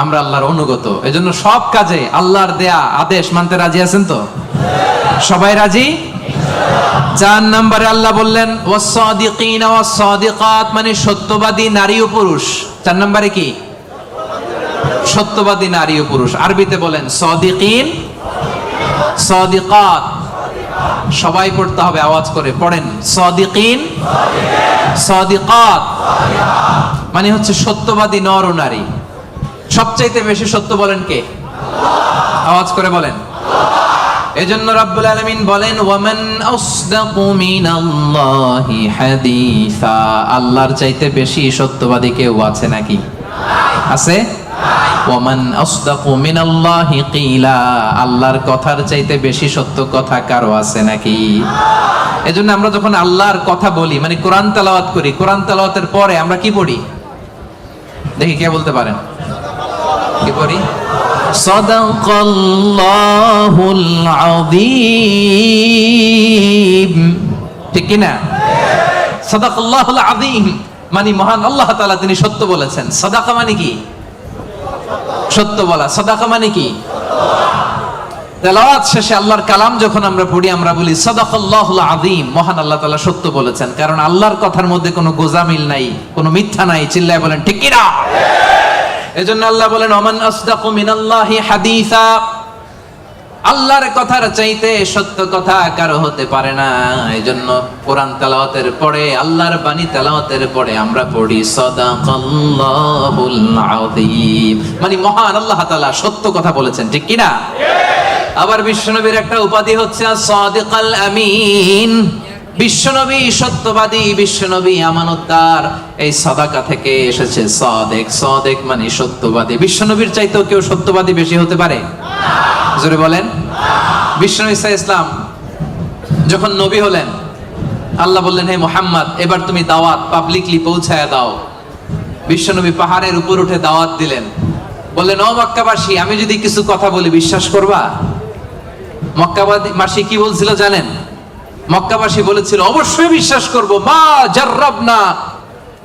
আমরা আল্লাহর অনুগত। এজন্য সব কাজে আল্লাহর দেয়া আদেশ মানতে রাজি আছেন তো? সবাই রাজি? 4 নম্বরে আল্লাহ বললেন ওয়াস-সাদিকিনা ওয়াস-সাদিকাত, মানে সত্যবাদী নারী ও পুরুষ। 4 নম্বরে কি? সত্যবাদী নারী ও পুরুষ। আরবিতে বলেন সাদিকিন, সাদিকাত। সবাই পড়তে হবে, আওয়াজ করে পড়েন। সাদিকিন, সাদিকাত মানে হচ্ছে সত্যবাদী নর ও নারী। সবচাইতে বেশি সত্য বলেন কে? আওয়াজ করে বলেন। এজন্য রাব্বুল আলামিন বলেন ওয়ামান আসদাকু মিনাল্লাহি হাদিসা, আল্লাহর চাইতে বেশি সত্যবাদী কেউ আছে নাকি? আছে? ওয়ামান আসদাকু মিনাল্লাহি কিলা, আল্লাহর কথার চাইতে বেশি সত্য কথা কারো আছে নাকি? এজন্য আমরা যখন আল্লাহর কথা বলি, মানে কোরআন তেলাওয়াত করি, কোরআন তেলাওয়াতের পরে আমরা কি পড়ি? দেখি কে বলতে পারেন? কি পড়ি? সাদাকাল্লাহুল আযীম, ঠিক কি না? সাদাকাল্লাহুল আযীম মানে মহান আল্লাহ তাআলা তিনি সত্য বলেছেন। সাদাকা মানে কি? সত্য বলা। সাদাকা মানে কি? তেলাওয়াত শেষে আল্লাহর কালাম যখন আমরা পড়ি, আমরা বলি সাদাকাল্লাহুল আযীম, মহান আল্লাহ তাআলা সত্য বলেছেন। কারণ আল্লাহর কথার মধ্যে কোনো গোজামিল নাই, কোনো মিথ্যা নাই। চিল্লায় বলেন ঠিক কি না? এজন্য আল্লাহ বলেন ওমান আসদাকু মিনাল্লাহি হাদিসা, আল্লাহর কথার চাইতে সত্য কথা কারো হতে পারে না। এজন্য কোরআন তেলাওয়াতের পরে, আল্লাহর বাণী তেলাওয়াতের পরে আমরা পড়ি সাদাকাল্লাহুল আযীম, মানে মহান আল্লাহ তাআলা সত্য কথা বলেছেন, ঠিক কি না? আবার বিশ্বনবীর একটা উপাধি হচ্ছে সাদিকাল আমিন। বিশ্বনবী সত্যবাদী, বিশ্বনবী আমানতদার। এই সাদাকা থেকে এসেছে সাদেক। সাদেক মানে সত্যবাদী। বিশ্বনবীর চাইতেও কেউ সত্যবাদী বেশি হতে পারে? জোরে বলেন। বিশ্বনবী সাল্লাল্লাহু আলাইহি ওয়াসাল্লাম যখন নবী হলেন, আল্লাহ বললেন হে মুহাম্মদ এবার তুমি দাওয়াত পাবলিকলি পৌঁছায়া দাও। বিশ্বনবী পাহাড়ের উপর উঠে দাওয়াত দিলেন। বললেন ও মক্কাবাসী, আমি যদি কিছু কথা বলি বিশ্বাস করবা? মক্কাবাসী কি বলছিল জানেন? মক্কাবাসী বলেছিল অবশ্যই বিশ্বাস করব। মা জাররাবনা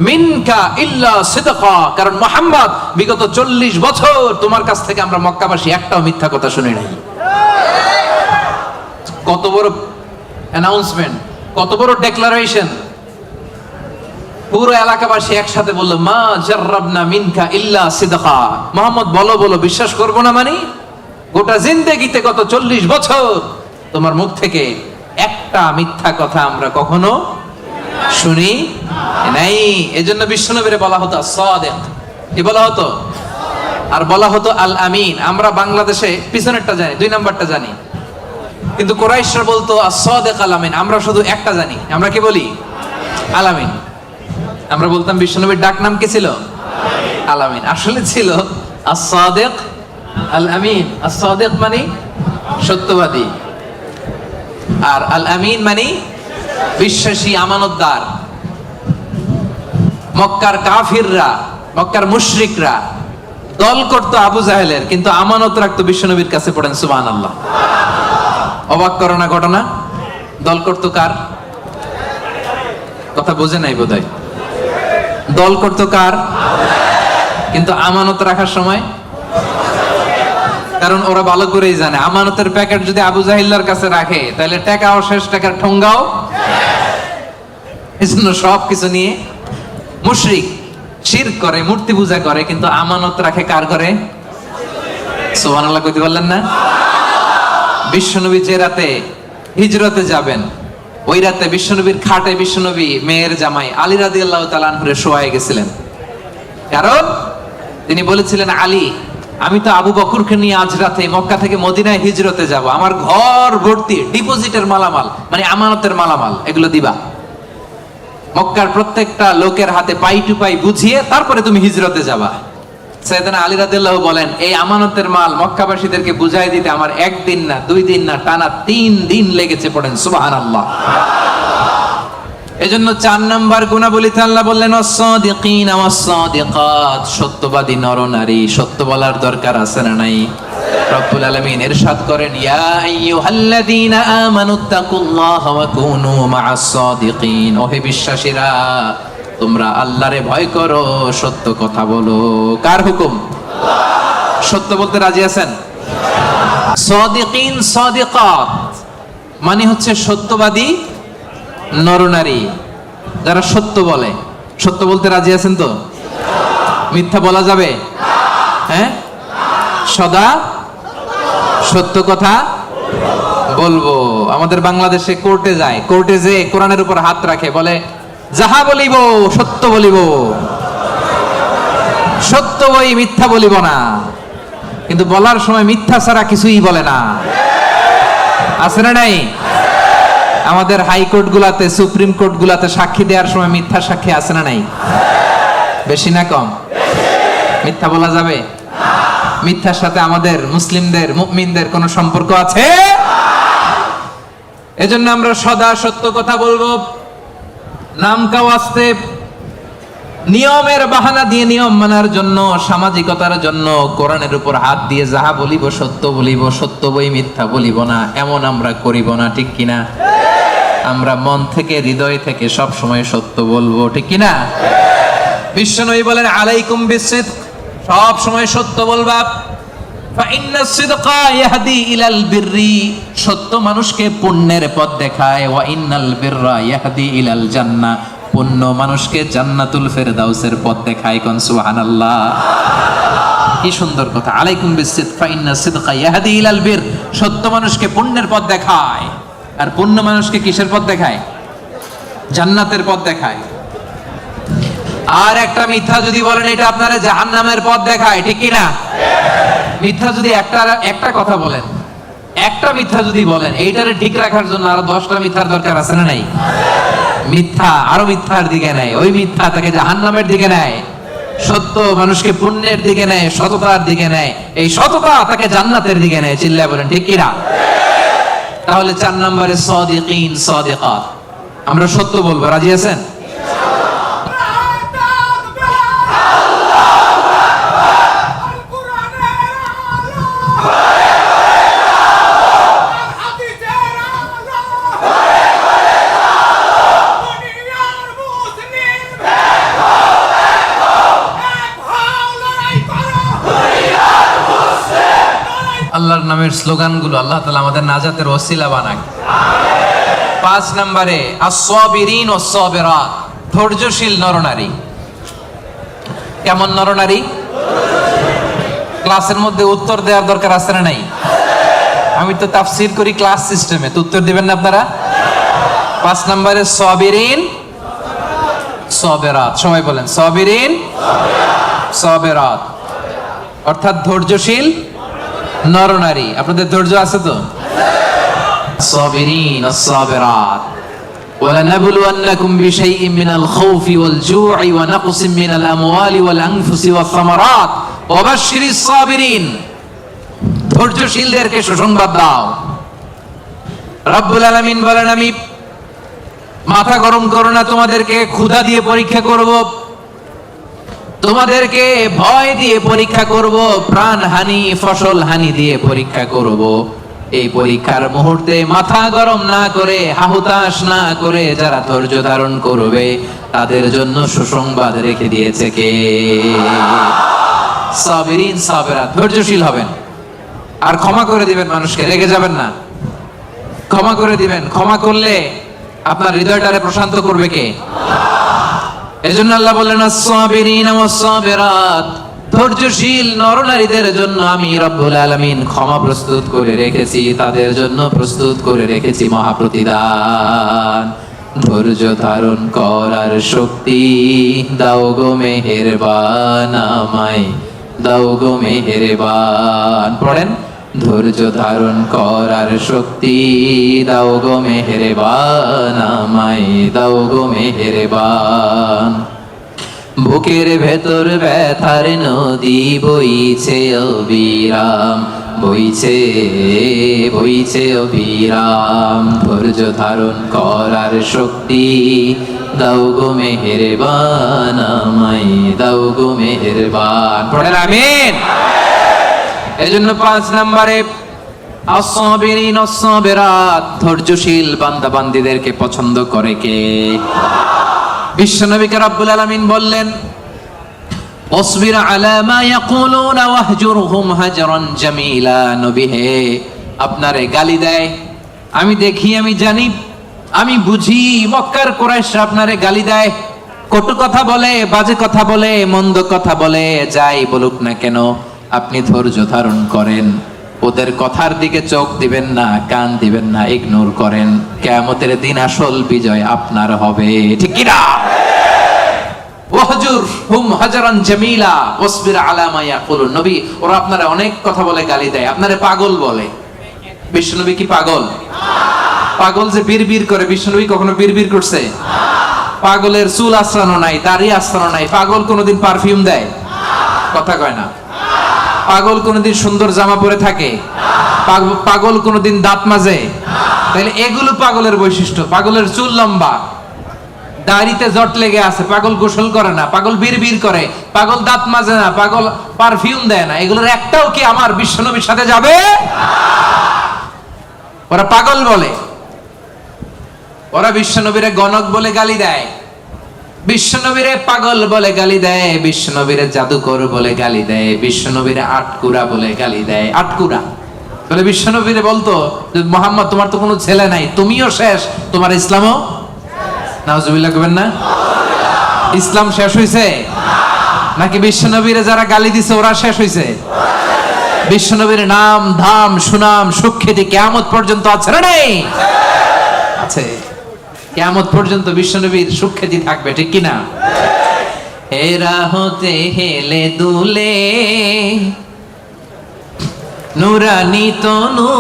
মিনকা ইল্লা সিদকা, কারণ মুহাম্মদ বিগত 40 বছর তোমার কাছ থেকে আমরা মক্কাবাসী একটাও মিথ্যা কথা শুনি নাই। কত বড় অ্যানাউন্সমেন্ট, কত বড় ডেক্লারেশন। পুরো এলাকাবাসী একসাথে বললো মা জাররাবনা মিনকা ইল্লা সিদকা। মুহাম্মদ বলো বলো, বিশ্বাস করব না মানে? গোটা জিন্দেগিতে গত 40 বছর তোমার মুখ থেকে একটা মিথ্যা কথা আমরা কখনো শুনি নাই। এজন্য বিশ্বনবীরে বলা হতো সাদিক। কি বলা হতো? আর বলা হতো আল আমিন। আমরা বাংলাদেশে পিছনেরটা জানি, 2 নাম্বারটা জানি, কিন্তু কুরাইশরা বলতো as-সাদিক আল আমিন। আমরা শুধু একটা জানি, আমরা কি বলি? আল আমিন। আমরা বলতাম বিশ্বনবীর ডাক নাম কি ছিল? আল আমিন। আসলে ছিল as-সাদিক আল আমিন। as-সাদিক মানে সত্যবাদী, আর আল আমিন মানে বিশ্বাসী, আমানতদার। মক্কার কাফিররা, মক্কার মুশরিকরা দল করতো আবু জাহেলের, কিন্তু আমানত রাখতো বিশ্বনবীর কাছে। পড়েন সুবহানাল্লাহ। অবাক করো না ঘটনা? দল করতো কার? কথা বোঝে নাই বোধহয়। দল করতো কার? কিন্তু আমানত রাখার সময়, কারণ ওরা ভালো করেই জানে আমানতের প্যাকেট যদি আবু জাহিল্লার কাছে রাখে তাহলে টাকাও শেষ, টাকার ঠোঙ্গাও। এজন্য সবকিছু নিয়ে মুশরিক শিরক করে, মূর্তি পূজা করে, কিন্তু আমানত রাখে কার ঘরে? সুবহানাল্লাহ কইতে পারলেন না? বিশ্বনবী যে রাতে হিজরতে যাবেন, ওই রাতে বিশ্বনবীর খাটে বিশ্বনবী মেয়ের জামাই আলী রাদিয়াল্লাহু তাআলা আনহুরে শোয়ায় গেছিলেন। কারণ তিনি বলেছিলেন, আলী, আমি তো আবু বকরকে নিয়ে আজ রাতে মক্কা থেকে মদিনায় হিজরতে যাব, আমার ঘর ভর্তি ডিপোজিটের মালামাল, মানে আমানতের মালামাল, এগুলো দিবা। মক্কার প্রত্যেকটা লোকের হাতে পাই টু পাই বুঝিয়ে তারপরে তুমি হিজরতে যাবা। সাইয়েদনা আলী রাদিয়াল্লাহু বলেন, এই আমানতের মাল মক্কাবাসীদেরকে বুঝাই দিতে আমার 1 দিন না 2 দিন না, টানা 3 দিন লেগেছে। পড়েন সুবহানাল্লাহ। এজন্য 4 নাম্বার গুণাবলীতে আল্লাহ বললেন ওয়াস-সাদিকিন ওয়াস-সাদিকাত, সত্যবাদী নরনারী। সত্য বলার দরকার আছে না নাই? রব্বুল আলামিন ইরশাদ করেন, ইয়া আইয়ুহাল্লাযীনা আমানুত্তাকুল্লাহা ওয়া কুনু মা'আস-সাদিকিন, ওহে বিশ্বাসীরা, তোমরা আল্লাহরে ভয় করো, সত্য কথা বলো। কার হুকুম? আল্লাহ। সত্য বলতে রাজি আছেন? সাদিকিন সাদিকাত মানে হচ্ছে সত্যবাদী নরনারী, যারা সত্য বলে। সত্য বলতে রাজি আছেন তো? মিথ্যা বলা যাবে? হ্যাঁ, সদা সত্য কথা বলবো। আমাদের বাংলাদেশে কোর্টে যায়, কোর্টে যে কোরআনের উপর হাত রাখে, বলে যাহা বলিব সত্য বলিব, সত্য বই মিথ্যা বলিব না। কিন্তু বলার সময় মিথ্যা ছাড়া কিছুই বলে না। আছে না নাই? আমাদের হাইকোর্ট গুলাতে, সুপ্রিম কোর্ট গুলাতে সাক্ষী দেওয়ার সময় মিথ্যা সাক্ষী আছে না নাই? বেশি না কম? মিথ্যা বলা যাবে? মিথ্যার সাথে আমাদের মুসলিমদের, মুমিনদের কোনো সম্পর্ক আছে? এজন্য আমরা সদা সত্য কথা বলবো। নাম কাওয়াস্তে, নিয়মের বাহানা দিয়ে, নিয়ম মানার জন্য, সামাজিকতার জন্য কোরআনের উপর হাত দিয়ে যাহা বলিব সত্য বলিব, সত্য বই মিথ্যা বলিব না, এমন আমরা করিব না। ঠিক কিনা? আমরা মন থেকে, হৃদয় থেকে সব সময় সত্য বলবো। ঠিক কিনা? বিশ্বনবী বলেন, আলাইকুম বিসিদক, সব সময় সত্য বলবা। ফাইন্নাস সিদকা ইয়াহদি ইলাল বিররি, সত্য মানুষকে পুণ্যের পথ দেখায়। ওয়া ইন্নাল বিররা ইয়াহদি ইলাল জান্নাহ, পুণ্য মানুষকে জান্নাতুল ফেরদাউসের পথ দেখায়। কোন সুবহানাল্লাহ। কি সুন্দর কথা। আলাইকুম বিসিদক ফাইন্নাস সিদকা ইয়াহদি ইলাল বির, সত্য মানুষকে পুণ্যের পথ দেখায়, আর পুণ্য মানুষকে কিসের পথ দেখায়? জান্নাতের পথ দেখায়। আর একটা মিথ্যা যদি বলেন, এটা আপনারা জাহান্নামের পথ দেখায়। ঠিক কি না? মিথ্যা যদি একটা কথা বলেন, একটা মিথ্যা যদি বলেন, এইটারে ঠিক রাখার জন্য আরো 10টা মিথ্যার দরকার আছে না নাই? মিথ্যা আরো মিথ্যার দিকে নেয়, ওই মিথ্যা তাকে জাহান্নামের দিকে নেয়। সত্য মানুষকে পুণ্যের দিকে নেয়, সততার দিকে নেয়, এই সততা তাকে জান্নাতের দিকে নেয়। চিল্লায় বলেন ঠিক কি না? তাহলে 4 নম্বরে সাদিকিন সাদিকাত, আমরা সত্য বলবো। রাজি আছেন? আল্লাহর নামের স্লোগানগুলো আল্লাহ তাআলা আমাদের নাজাতের ওসিলা বানাক। 5 নম্বরে আস-সাবিরিন ওয়াস-সাবিরাত, ধৈর্যশীল নরনারী। কেমন নরনারী? ক্লাসের মধ্যে উত্তর দেওয়ার দরকার আছে না নাই? আমি তো তাফসীর করি ক্লাস সিস্টেমে, তো উত্তর দিবেন না আপনারা? 5 নম্বরে সাবিরিন সাবিরাত, সবাই বলেন সাবিরিন সাবিরাত। অর্থাৎ ধৈর্যশীল নরনারী। আপনাদের ধৈর্য আছে তো? সাবিরিন আস-সাবিরাত ولنبلونكم بشيء من الخوف والجوع ونقص من الأموال والأنفس والثمرات وبشر الصابرين। ধৈর্যশীলদেরকে সুসংবাদ দাও। রব্বুল আলামিন বলেন, আমি মাথা গরম করো না, তোমাদেরকে ক্ষুধা দিয়ে পরীক্ষা করব, তোমাদেরকে ভয় দিয়ে পরীক্ষা করব, প্রাণহানি ফসল হানি দিয়ে পরীক্ষা করব। এই পরীক্ষার মুহূর্তে মাথা গরম না করে, হাহুতাশ না করে যারা ধৈর্য ধারণ করবে তাদের জন্য সুসংবাদ রেখে দিয়েছে কে? সাবিরিন সাবিরাত, ধৈর্যশীল হবেন আর ক্ষমা করে দিবেন মানুষকে, রেগে যাবেন না, ক্ষমা করে দিবেন। ক্ষমা করলে আপনার হৃদয়টারে প্রশান্ত করবে কে? এজন্য আল্লাহ বললেন আস-সাবিরিন ওয়াস-সাবিরাত, ধৈর্যশীল নরনারীদের জন্য আমি রব্বুল আলামিন ক্ষমা প্রস্তুত করে রেখেছি, তাদের জন্য প্রস্তুত করে রেখেছি মহাপ্রতিদান। ধৈর্য ধারণ করার শক্তি দাও গো মেহেরবান, আমায় দাও গো মেহেরবান। পড়েন, ধৈর্য ধারণ করার শক্তি দাও গো মেহেরবান, আমায় দাও গো মেহেরবান। বুকের ভেতর ব্যথার নদী বইছে অবিরাম, বইছে বইছে অবিরাম। ধৈর্য ধারণ করার শক্তি দাও গো মেহেরবান, আমায় দাও গো মেহেরবান। পড়েন আমিন। এজন্য 5 নম্বরে আস-সাবিরিন আস-সাবিরাত, ধৈর্যশীল বান্দা বান্দীদেরকে পছন্দ করে কে? বিশ্বনবীকে রব্বুল আলামিন বললেন, অসবির আলা মা ইয়াকুলুনা ওয়াহজুরহুম হাজরান জামিলা। নবী হে, আপনারে গালি দেয়, আমি দেখি, আমি জানি, আমি বুঝি, মক্কার কুরাইশরা আপনারে গালি দেয়, কটু কথা বলে, বাজে কথা বলে, মন্দ কথা বলে, যাই বলুক না কেন আপনি ধৈর্য ধারণ করেন, ওদের কথার দিকে চোখ দিবেন না, কান দিবেন না, ইগনোর করেন। কিয়ামতের দিন আসল বিজয় আপনার হবে, ঠিক কি না? ওয়াহজুর হুম হাজারান জামিলা ওয়াসবির আলা মা ইয়াকুলুন। নবী, ওরা আপনারা অনেক কথা বলে গালি দেয়, আপনারে পাগল বলে। বিশ্বনবী কি পাগল? পাগল যে বিড়বিড় করে, বিশ্বনবী কখনো বিড়বিড় করছে? পাগলের চুল আঁচড়ানো নাই, দাড়ি আঁচড়ানো নাই। পাগল কোনোদিন পারফিউম দেয়? কথা কয় না। পাগল কোনোদিন সুন্দর জামা পরে থাকে? পাগল কোনোদিন দাঁত মাজে? তাহলে এগুলো পাগলের বৈশিষ্ট্য। পাগলের চুল লম্বা, দাড়িতে জট লেগে আছে, পাগল গোসল করে না, পাগল বিড়বিড় করে, পাগল দাঁত মাজে না, পাগল পারফিউম দেয় না, এগুলোর একটাও কি আমার বিশ্বনবীর সাথে যাবে? ওরা পাগল বলে, ওরা বিশ্বনবীরে গণক বলে গালি দেয়, বিশ্বনবীরে পাগল বলে গালি দেয়, বিশ্বনবীরে জাদুকর বলে গালি দেয়, বিশ্বনবীরে আটকুরা বলে গালি দেয়। আটকুরা বলে বিশ্বনবীরে বলতো, মুহাম্মদ তোমার তো কোনো ছেলে নাই, তুমিও শেষ, তোমার ইসলামও। নাউজুবিল্লাহ কইবেন না? ইসলাম শেষ হইছে নাকি বিশ্বনবীরে যারা গালি দিছে ওরা শেষ হইছে? বিশ্বনবীর নাম ধাম সুনাম সুখ্যাতি কিয়ামত পর্যন্ত আছে না নেই? আছে। কিয়ামত পর্যন্ত বিশ্বনবীর সুখ্যাতি থাকবে, ঠিক কি না? হেরা হতে হেলে দুলে নুরানি তনু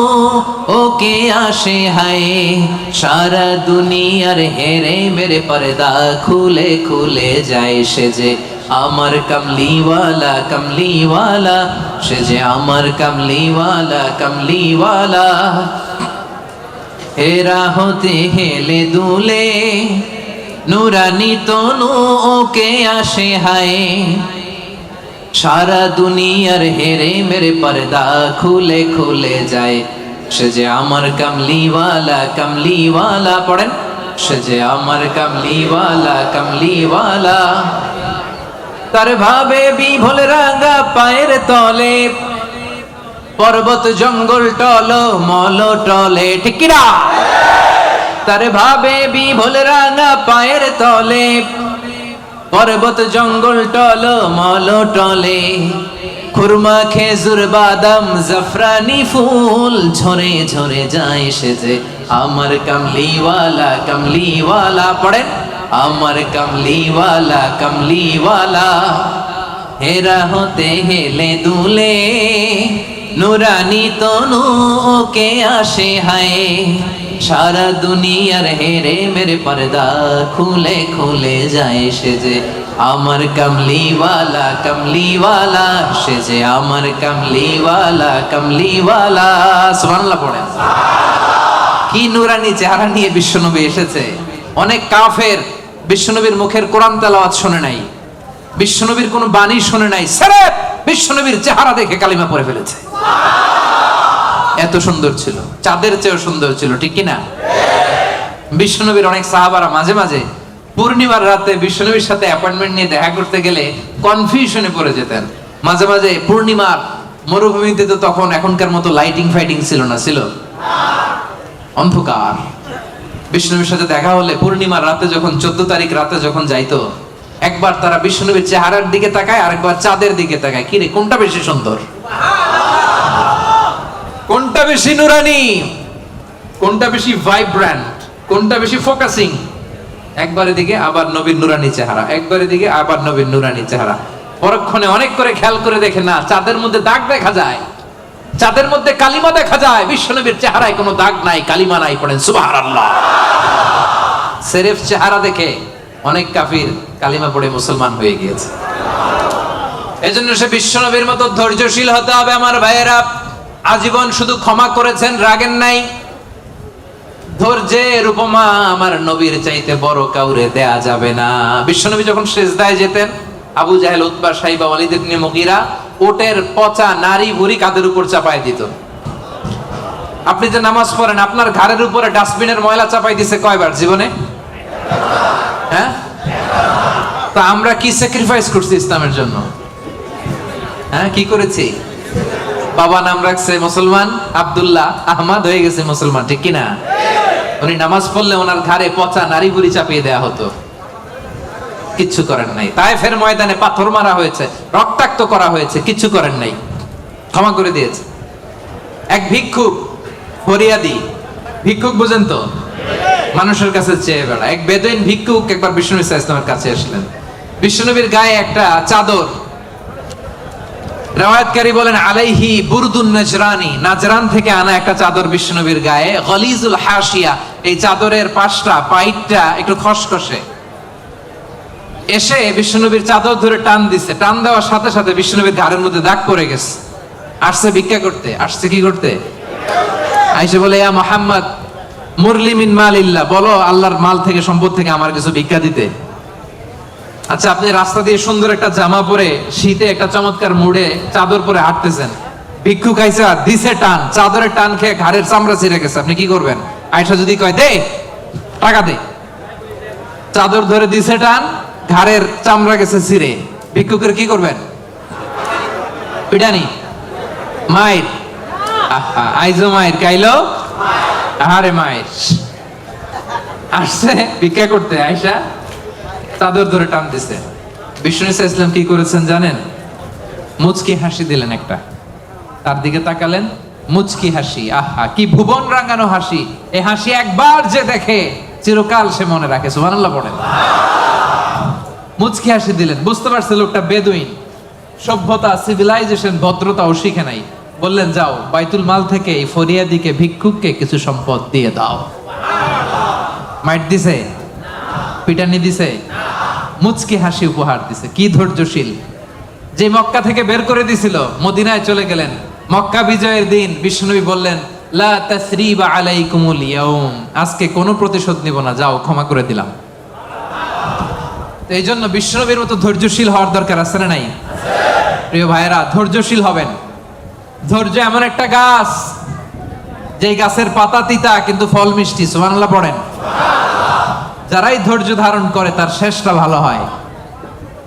ওকে আসে হায়, সারা দুনিয়ার হেরে মেরে পর্দা খুলে খুলে যায়। সে যে আমার কামলিওয়ালা কামলিওয়ালা, সে যে আমার কামলিওয়ালা কামলিওয়ালা। হেরা হতে হেলে দুলে নুরানি তনু ওকে আসে হায়, সারা দুনিয়ার হেরে মেরে পর্দা খুলে খুলে যায়। সে যে আমার কামলিওয়ালা কামলিওয়ালা। পড়েন, সে যে আমার কামলিওয়ালা কামলিওয়ালা। তার ভাবে বিভোল রাঙা পায়ের তলে, পর্বত জঙ্গল টল মল টলে, ঠিক কি না? তার ভাবে বিভোল রাঙা পায়ের তলে, পর্বত জঙ্গল টল মল টলে। খুরমা খেজুর বাদাম জাফরানি ফুল ঝরে ঝরে যায়। সে যে আমার কামলিওয়ালা কামলিওয়ালা। পড়েন, আমার কামলিওয়ালা কামলিওয়ালা। হেরা হতে হেলে দুলে নুরানি তনু ওকে আসে হায় সারা দুনিয়ার হেরে মেরে পর্দা খুলে খুলে যায় সে যে আমার কমলিওয়ালা কমলিওয়ালা সে যে আমার কমলিওয়ালা কমলিওয়ালা সুবহানাল্লাহ পড়েন। কি নুরানি চেহারা নিয়ে বিশ্বনবী এসেছে। অনেক কাফের বিশ্বনবীর মুখের কোরআন তেলাওয়াত শুনে নাই, বিশ্বনবীর কোনো বাণী শুনে নাই, সির্ফ বিশ্বনবীর চেহারা দেখে কালিমা পড়ে ফেলেছে। এত সুন্দর ছিল, চাঁদের চেয়েও সুন্দর ছিল, ঠিক কি না? বিশ্বনবীর অনেক সাহাবারা মাঝে মাঝে পূর্ণিমার রাতে বিশ্বনবীর সাথে অ্যাপয়েন্টমেন্ট নিয়ে দেখা করতে গেলে কনফিউশনে পড়ে যেতেন। মাঝে মাঝে পূর্ণিমার মরুভূমিতে তো তখন এখনকার মতো লাইটিং ফাইটিং ছিল না, ছিল অন্ধকার। বিশ্বনবীর সাথে দেখা হলে পূর্ণিমার রাতে যখন 14 তারিখ রাতে যখন যাইতো, একবার তারা বিশ্বনবীর চেহারার দিকে তাকায়, আরেকবার চাঁদের দিকে তাকায়, কি রে কোনটা বেশি সুন্দর, কোনটা বেশি নুরানি, কোনটা বেশি ভাইব্রেন্ট, কোনটা বেশি ফোকাসিং। একবার এদিকে আবার নবীর নুরানি চেহারা, একবার এদিকে আবার নবীর নুরানি চেহারা। পরক্ষণে অনেক করে খেয়াল করে দেখে না, চাঁদের মধ্যে দাগ দেখা যায়, চাঁদের মধ্যে কালিমা দেখা যায়, বিশ্বনবীর চেহারায় কোনো দাগ নাই, কালিমা নাই। পড়েন সুবহানাল্লাহ। সির্ফ চেহারা দেখে অনেক কাফির কালিমা পড়ে মুসলমান হয়ে গিয়েছে। এজন্য সে বিশ্বনবীর মতো ধৈর্যশীল হতে হবে আমার ভাইয়েরা। আজীবন শুধু ক্ষমা করেছেন, রাগেন নাই। ধৈর্যের উপমা আমার নবীর চাইতে বড় কাউরে দেয়া যাবে না। বিশ্বনবী যখন সিজদায় যেতেন, আবু জাহেল, উতবা, সাইবা, ওয়ালিদ ইবনে মুগীরা ওটের পচা নারী ভুঁড়ি কাঁধের উপর চাপায় দিত। আপনি যে নামাজ পড়েন, আপনার ঘাড়ের উপরে ডাস্টবিনের ময়লা চাপাই দিছে কয়বার জীবনে? হ্যাঁ, তা আমরা কি স্যাক্রিফাইস করছি ইসলামের জন্য? হ্যাঁ, কি করেছি? বাবা নাম রাখছে মুসলমান, আব্দুল্লাহ, আহমদ হয়ে গেছে মুসলমান, ঠিক কি না? উনি নামাজ পড়লে ওনার ঘাড়ে পচা নারী ভুঁড়ি চাপিয়ে দেয়া হতো, কিচ্ছু করেন নাই। তায়েফের ময়দানে পাথর মারা হয়েছে, রক্তাক্ত করা হয়েছে, কিচ্ছু করেন নাই, ক্ষমা করে দিয়েছে। এক ভিক্ষুক, ফরিয়াদি ভিক্ষুক, বুঝেন তো, মানুষের কাছে চেয়ে বেড়া, এক বেদুইন ভিক্ষুক একবার বিষ্ণু ইসলামের কাছে আসলেন। বিশ্বনবীর গায়ে একটা চাদর, রাওয়ায়াতকারী বলেন আলাইহি বুরদুন নাজরানি, নাজরান থেকে আনা একটা চাদর বিশ্বনবীর গায়ে, গলিজুল হাসিয়া, এই চাদরের পাশটা, পাইটটা একটু খসখসে। এসে বিশ্বনবীর চাদর ধরে টান দিছে, টান দেওয়ার সাথে সাথে বিশ্বনবীর ঘাড়ের মধ্যে দাগ পড়ে গেছে। আসছে ভিক্ষা করতে, আসছে কি করতে? আইসে বলে, ইয়া মুহাম্মদ মুরলি মিন মালিল্লাহ, বলো আল্লাহর মাল থেকে, সম্পদ থেকে আমার কিছু ভিক্ষা দিতে। আচ্ছা, আপনি রাস্তা দিয়ে সুন্দর একটা জামা পরে, শীতে একটা চমৎকার মুড়ে চাদর পরে হাঁটতেছেন, ভিক্ষুক আইসা দিছে টান, চাদরের টান খেয়ে ঘাড়ের চামড়া ছিঁড়ে গেছে, আপনি কি করবেন? আয়সা যদি কয় দে টাকা দে, চাদর ধরে দিছে টান, ঘাড়ের চামড়া গেছে ছিঁড়ে, ভিক্ষুকের কি করবেন? পিটানি, মাইর, আইজো মাইর, কাইলো আহারে মাইর। আসছে ভিক্ষা করতে, আয়সা চাদর ধরে টান দিছে। বিষ্ণু ইসলাম কি করেছেন জানেন? মুচকি হাসি দিলেন একটা, তার দিকে তাকালেন, মুচকি হাসি, আহা কি ভুবন রাঙানো হাসি। এই হাসি একবার যে দেখে চিরকাল সে মনে রাখে। সুবহানাল্লাহ পড়েন। মুচকি হাসি দিলেন, বুঝতে পারছে লোকটা বেদুইন, সভ্যতা, সিভিলাইজেশন, ভদ্রতাও শিখে নাই। বললেন, যাও বাইতুল মাল থেকে এই ফরিয়াদিকে, ভিক্ষুককে কিছু সম্পদ দিয়ে দাও। মাইট দিছে? পিটানি দিছে? মুচকি হাসি উপহার দিছে। কি ধৈর্যশীল! যে মক্কা থেকে বের করে দিছিল, মদিনায় চলে গেলেন। মক্কা বিজয়ের দিন বিষ্ণুনবী বললেন, লা তাসরিবা আলাইকুমুল ইয়াউম, আজকে কোনো প্রতিশোধ নিব না, যাও ক্ষমা করে দিলাম। তো এই জন্য বিষ্ণুনবীর মতো ধৈর্যশীল হওয়ার দরকার আছে না নাই? প্রিয় ভাইয়েরা, ধৈর্যশীল হবেন। ধৈর্য এমন একটা গাছ, যে গাছের পাতা তিতা কিন্তু ফল মিষ্টি। সুবহানাল্লাহ পড়েন। যারাই ধৈর্য ধারণ করে তার শেষটা ভালো হয়।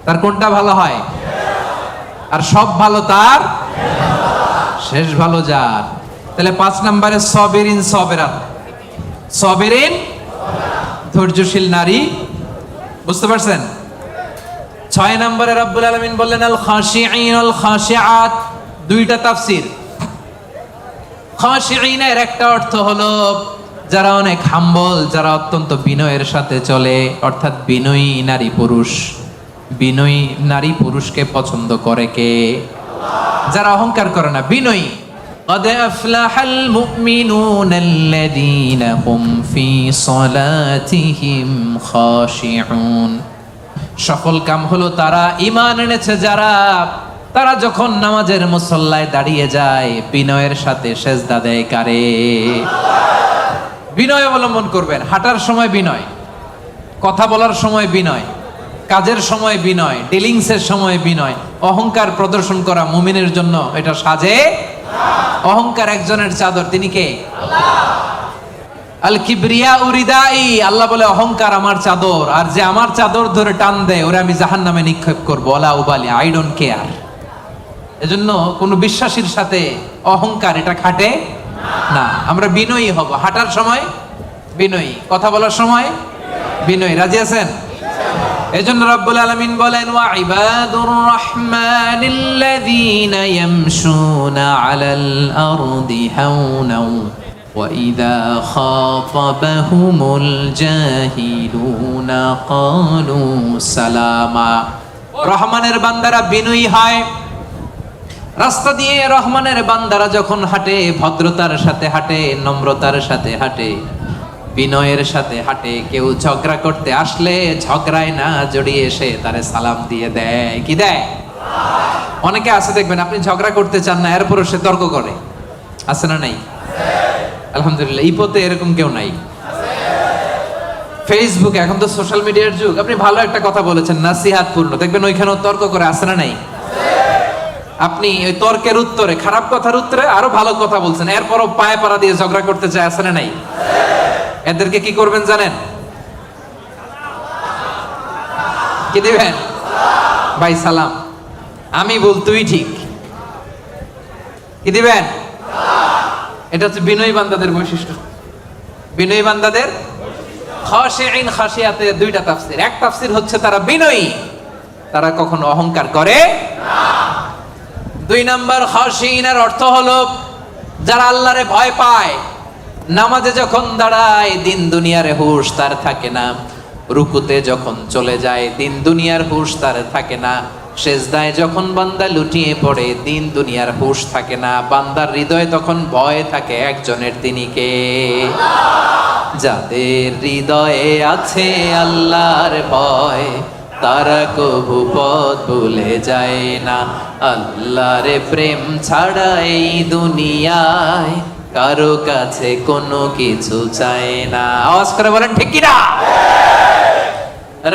তার কোনটা ভালো হয়? আর সব ভালো তার শেষ ভালো যার। তাহলে 5 নম্বরে সবেরিন সবেরান, সবেরিন ধৈর্যশীল নারী, বুঝতে পারছেন? 6 নম্বরে রব্বুল আলামিন বললেন আল খাশিঈন আল খাশিআত। দুইটা তাফসীর। খাশিঈনের একটা অর্থ হলো যারা অনেক হাম্বল, যারা অত্যন্ত বিনয়ের সাথে চলে, অর্থাৎ বিনয়ী নারী পুরুষ। বিনয়ী নারী পুরুষকে পছন্দ করে কে? যারা অহংকার করে না, বিনয়ী। قد أفلح المؤمنون الذين هم في صلاتهم خاشعون। সফল কাম হলো তারা ঈমান এনেছে যারা, তারা যখন নামাজের মুসল্লায় দাঁড়িয়ে যায় বিনয়ের সাথে সেজদা দেয় কারে? বিনয় অবলম্বন করবেন। হাঁটার সময় বিনয়, কথা বলার সময় বিনয়, কাজের সময় বিনয়, ডিলিংসের সময় বিনয়। অহংকার প্রদর্শন করা মুমিনের জন্য এটা সাজে। অহংকার একজনের চাদর, তিনি কে? আল কিবরিয়া উরিদাই। আল্লাহ বলে অহংকার আমার চাদর, আর যে আমার চাদর ধরে টান দেয় ওরে আমি জাহান্নামে নিক্ষেপ করবো। ওয়ালা উবালি, আই ডোন্ট কেয়ার। এজন্য কোন বিশ্বাসীর সাথে অহংকার এটা খাটে না। আমরা বিনয়ী হব, হাঁটার সময় বিনয়ী, কথা বলার সময় বিনয়ী। রাজি আছেন? এজন্য রব্বুল আলামিন বলেন ওয়া ইবাদুর রাহমানিল্লাযীনা ইয়ামশুনা আলাল আরদি হাওনা ওয়া ইযা খাতাবাহুমুল জাহিলুনা ক্বালু সালামা। রহমানের বান্দারা বিনয়ী হয়। রাস্তা দিয়ে রহমানের বান্দারা যখন হাঁটে ভদ্রতার সাথে হাঁটে, নম্রতার সাথে হাঁটে, বিনয়ের সাথে হাঁটে। কেউ ঝগড়া করতে আসলে ঝগড়ায় না জড়িয়ে এসে তারে সালাম দিয়ে দেয়। কি দেয়? অনেকে আছে দেখবেন আপনি ঝগড়া করতে চান না, এরপরও সে তর্ক করে। আছে না নাই? আলহামদুলিল্লাহ, ইপোতে এরকম কেউ নাই। ফেসবুকে এখন তো সোশ্যাল মিডিয়ার যুগ, আপনি ভালো একটা কথা বলেছেন নাসিহাত পূর্ণ, দেখবেন ওইখানেও তর্ক করে। আছে না নাই? আপনি ওই তর্কের উত্তরে, খারাপ কথার উত্তরে আরো ভালো কথা বলছেন, এরপরও পায়ে পাড়া দিয়ে ঝগড়া করতে চায়। আছে না নাই? এদেরকে কি করবেন জানেন? কি দিবেন? ভাই সালাম, আমি বল তুই ঠিক। কি দিবেন? এটা হচ্ছে বিনয়ী বান্দাদের বৈশিষ্ট্য। বিনয়ী বান্দাদের খাশিঈন, খাশিয়াতের দুইটা তাফসীর। এক তাফসীর হচ্ছে তারা বিনয়ী, তারা কখনো অহংকার করে না। দুই নাম্বার খাশিঈনের অর্থ হলো যারা আল্লাহরে ভয় পায়। নামাজে যখন দাঁড়ায় দিন দুনিয়ার হুঁশ তার থাকে না, রুকুতে যখন চলে যায় দিন দুনিয়ার হুঁশ তার থাকে না, সেজদায় যখন বান্দা লুটিয়ে পড়ে দিন দুনিয়ার হুঁশ থাকে না। বান্দার হৃদয়ে তখন ভয় থাকে একজনের, তিনি কে? যাদের হৃদয়ে আছে আল্লাহর ভয় তারা কবু পথ ভুলে যায় না। আল্লাহর প্রেম ছাড়া এই দুনিয়ায় কারো কাছে কোনো কিছু চায় না। আওয়াজ করে বলেন ঠিক কি না?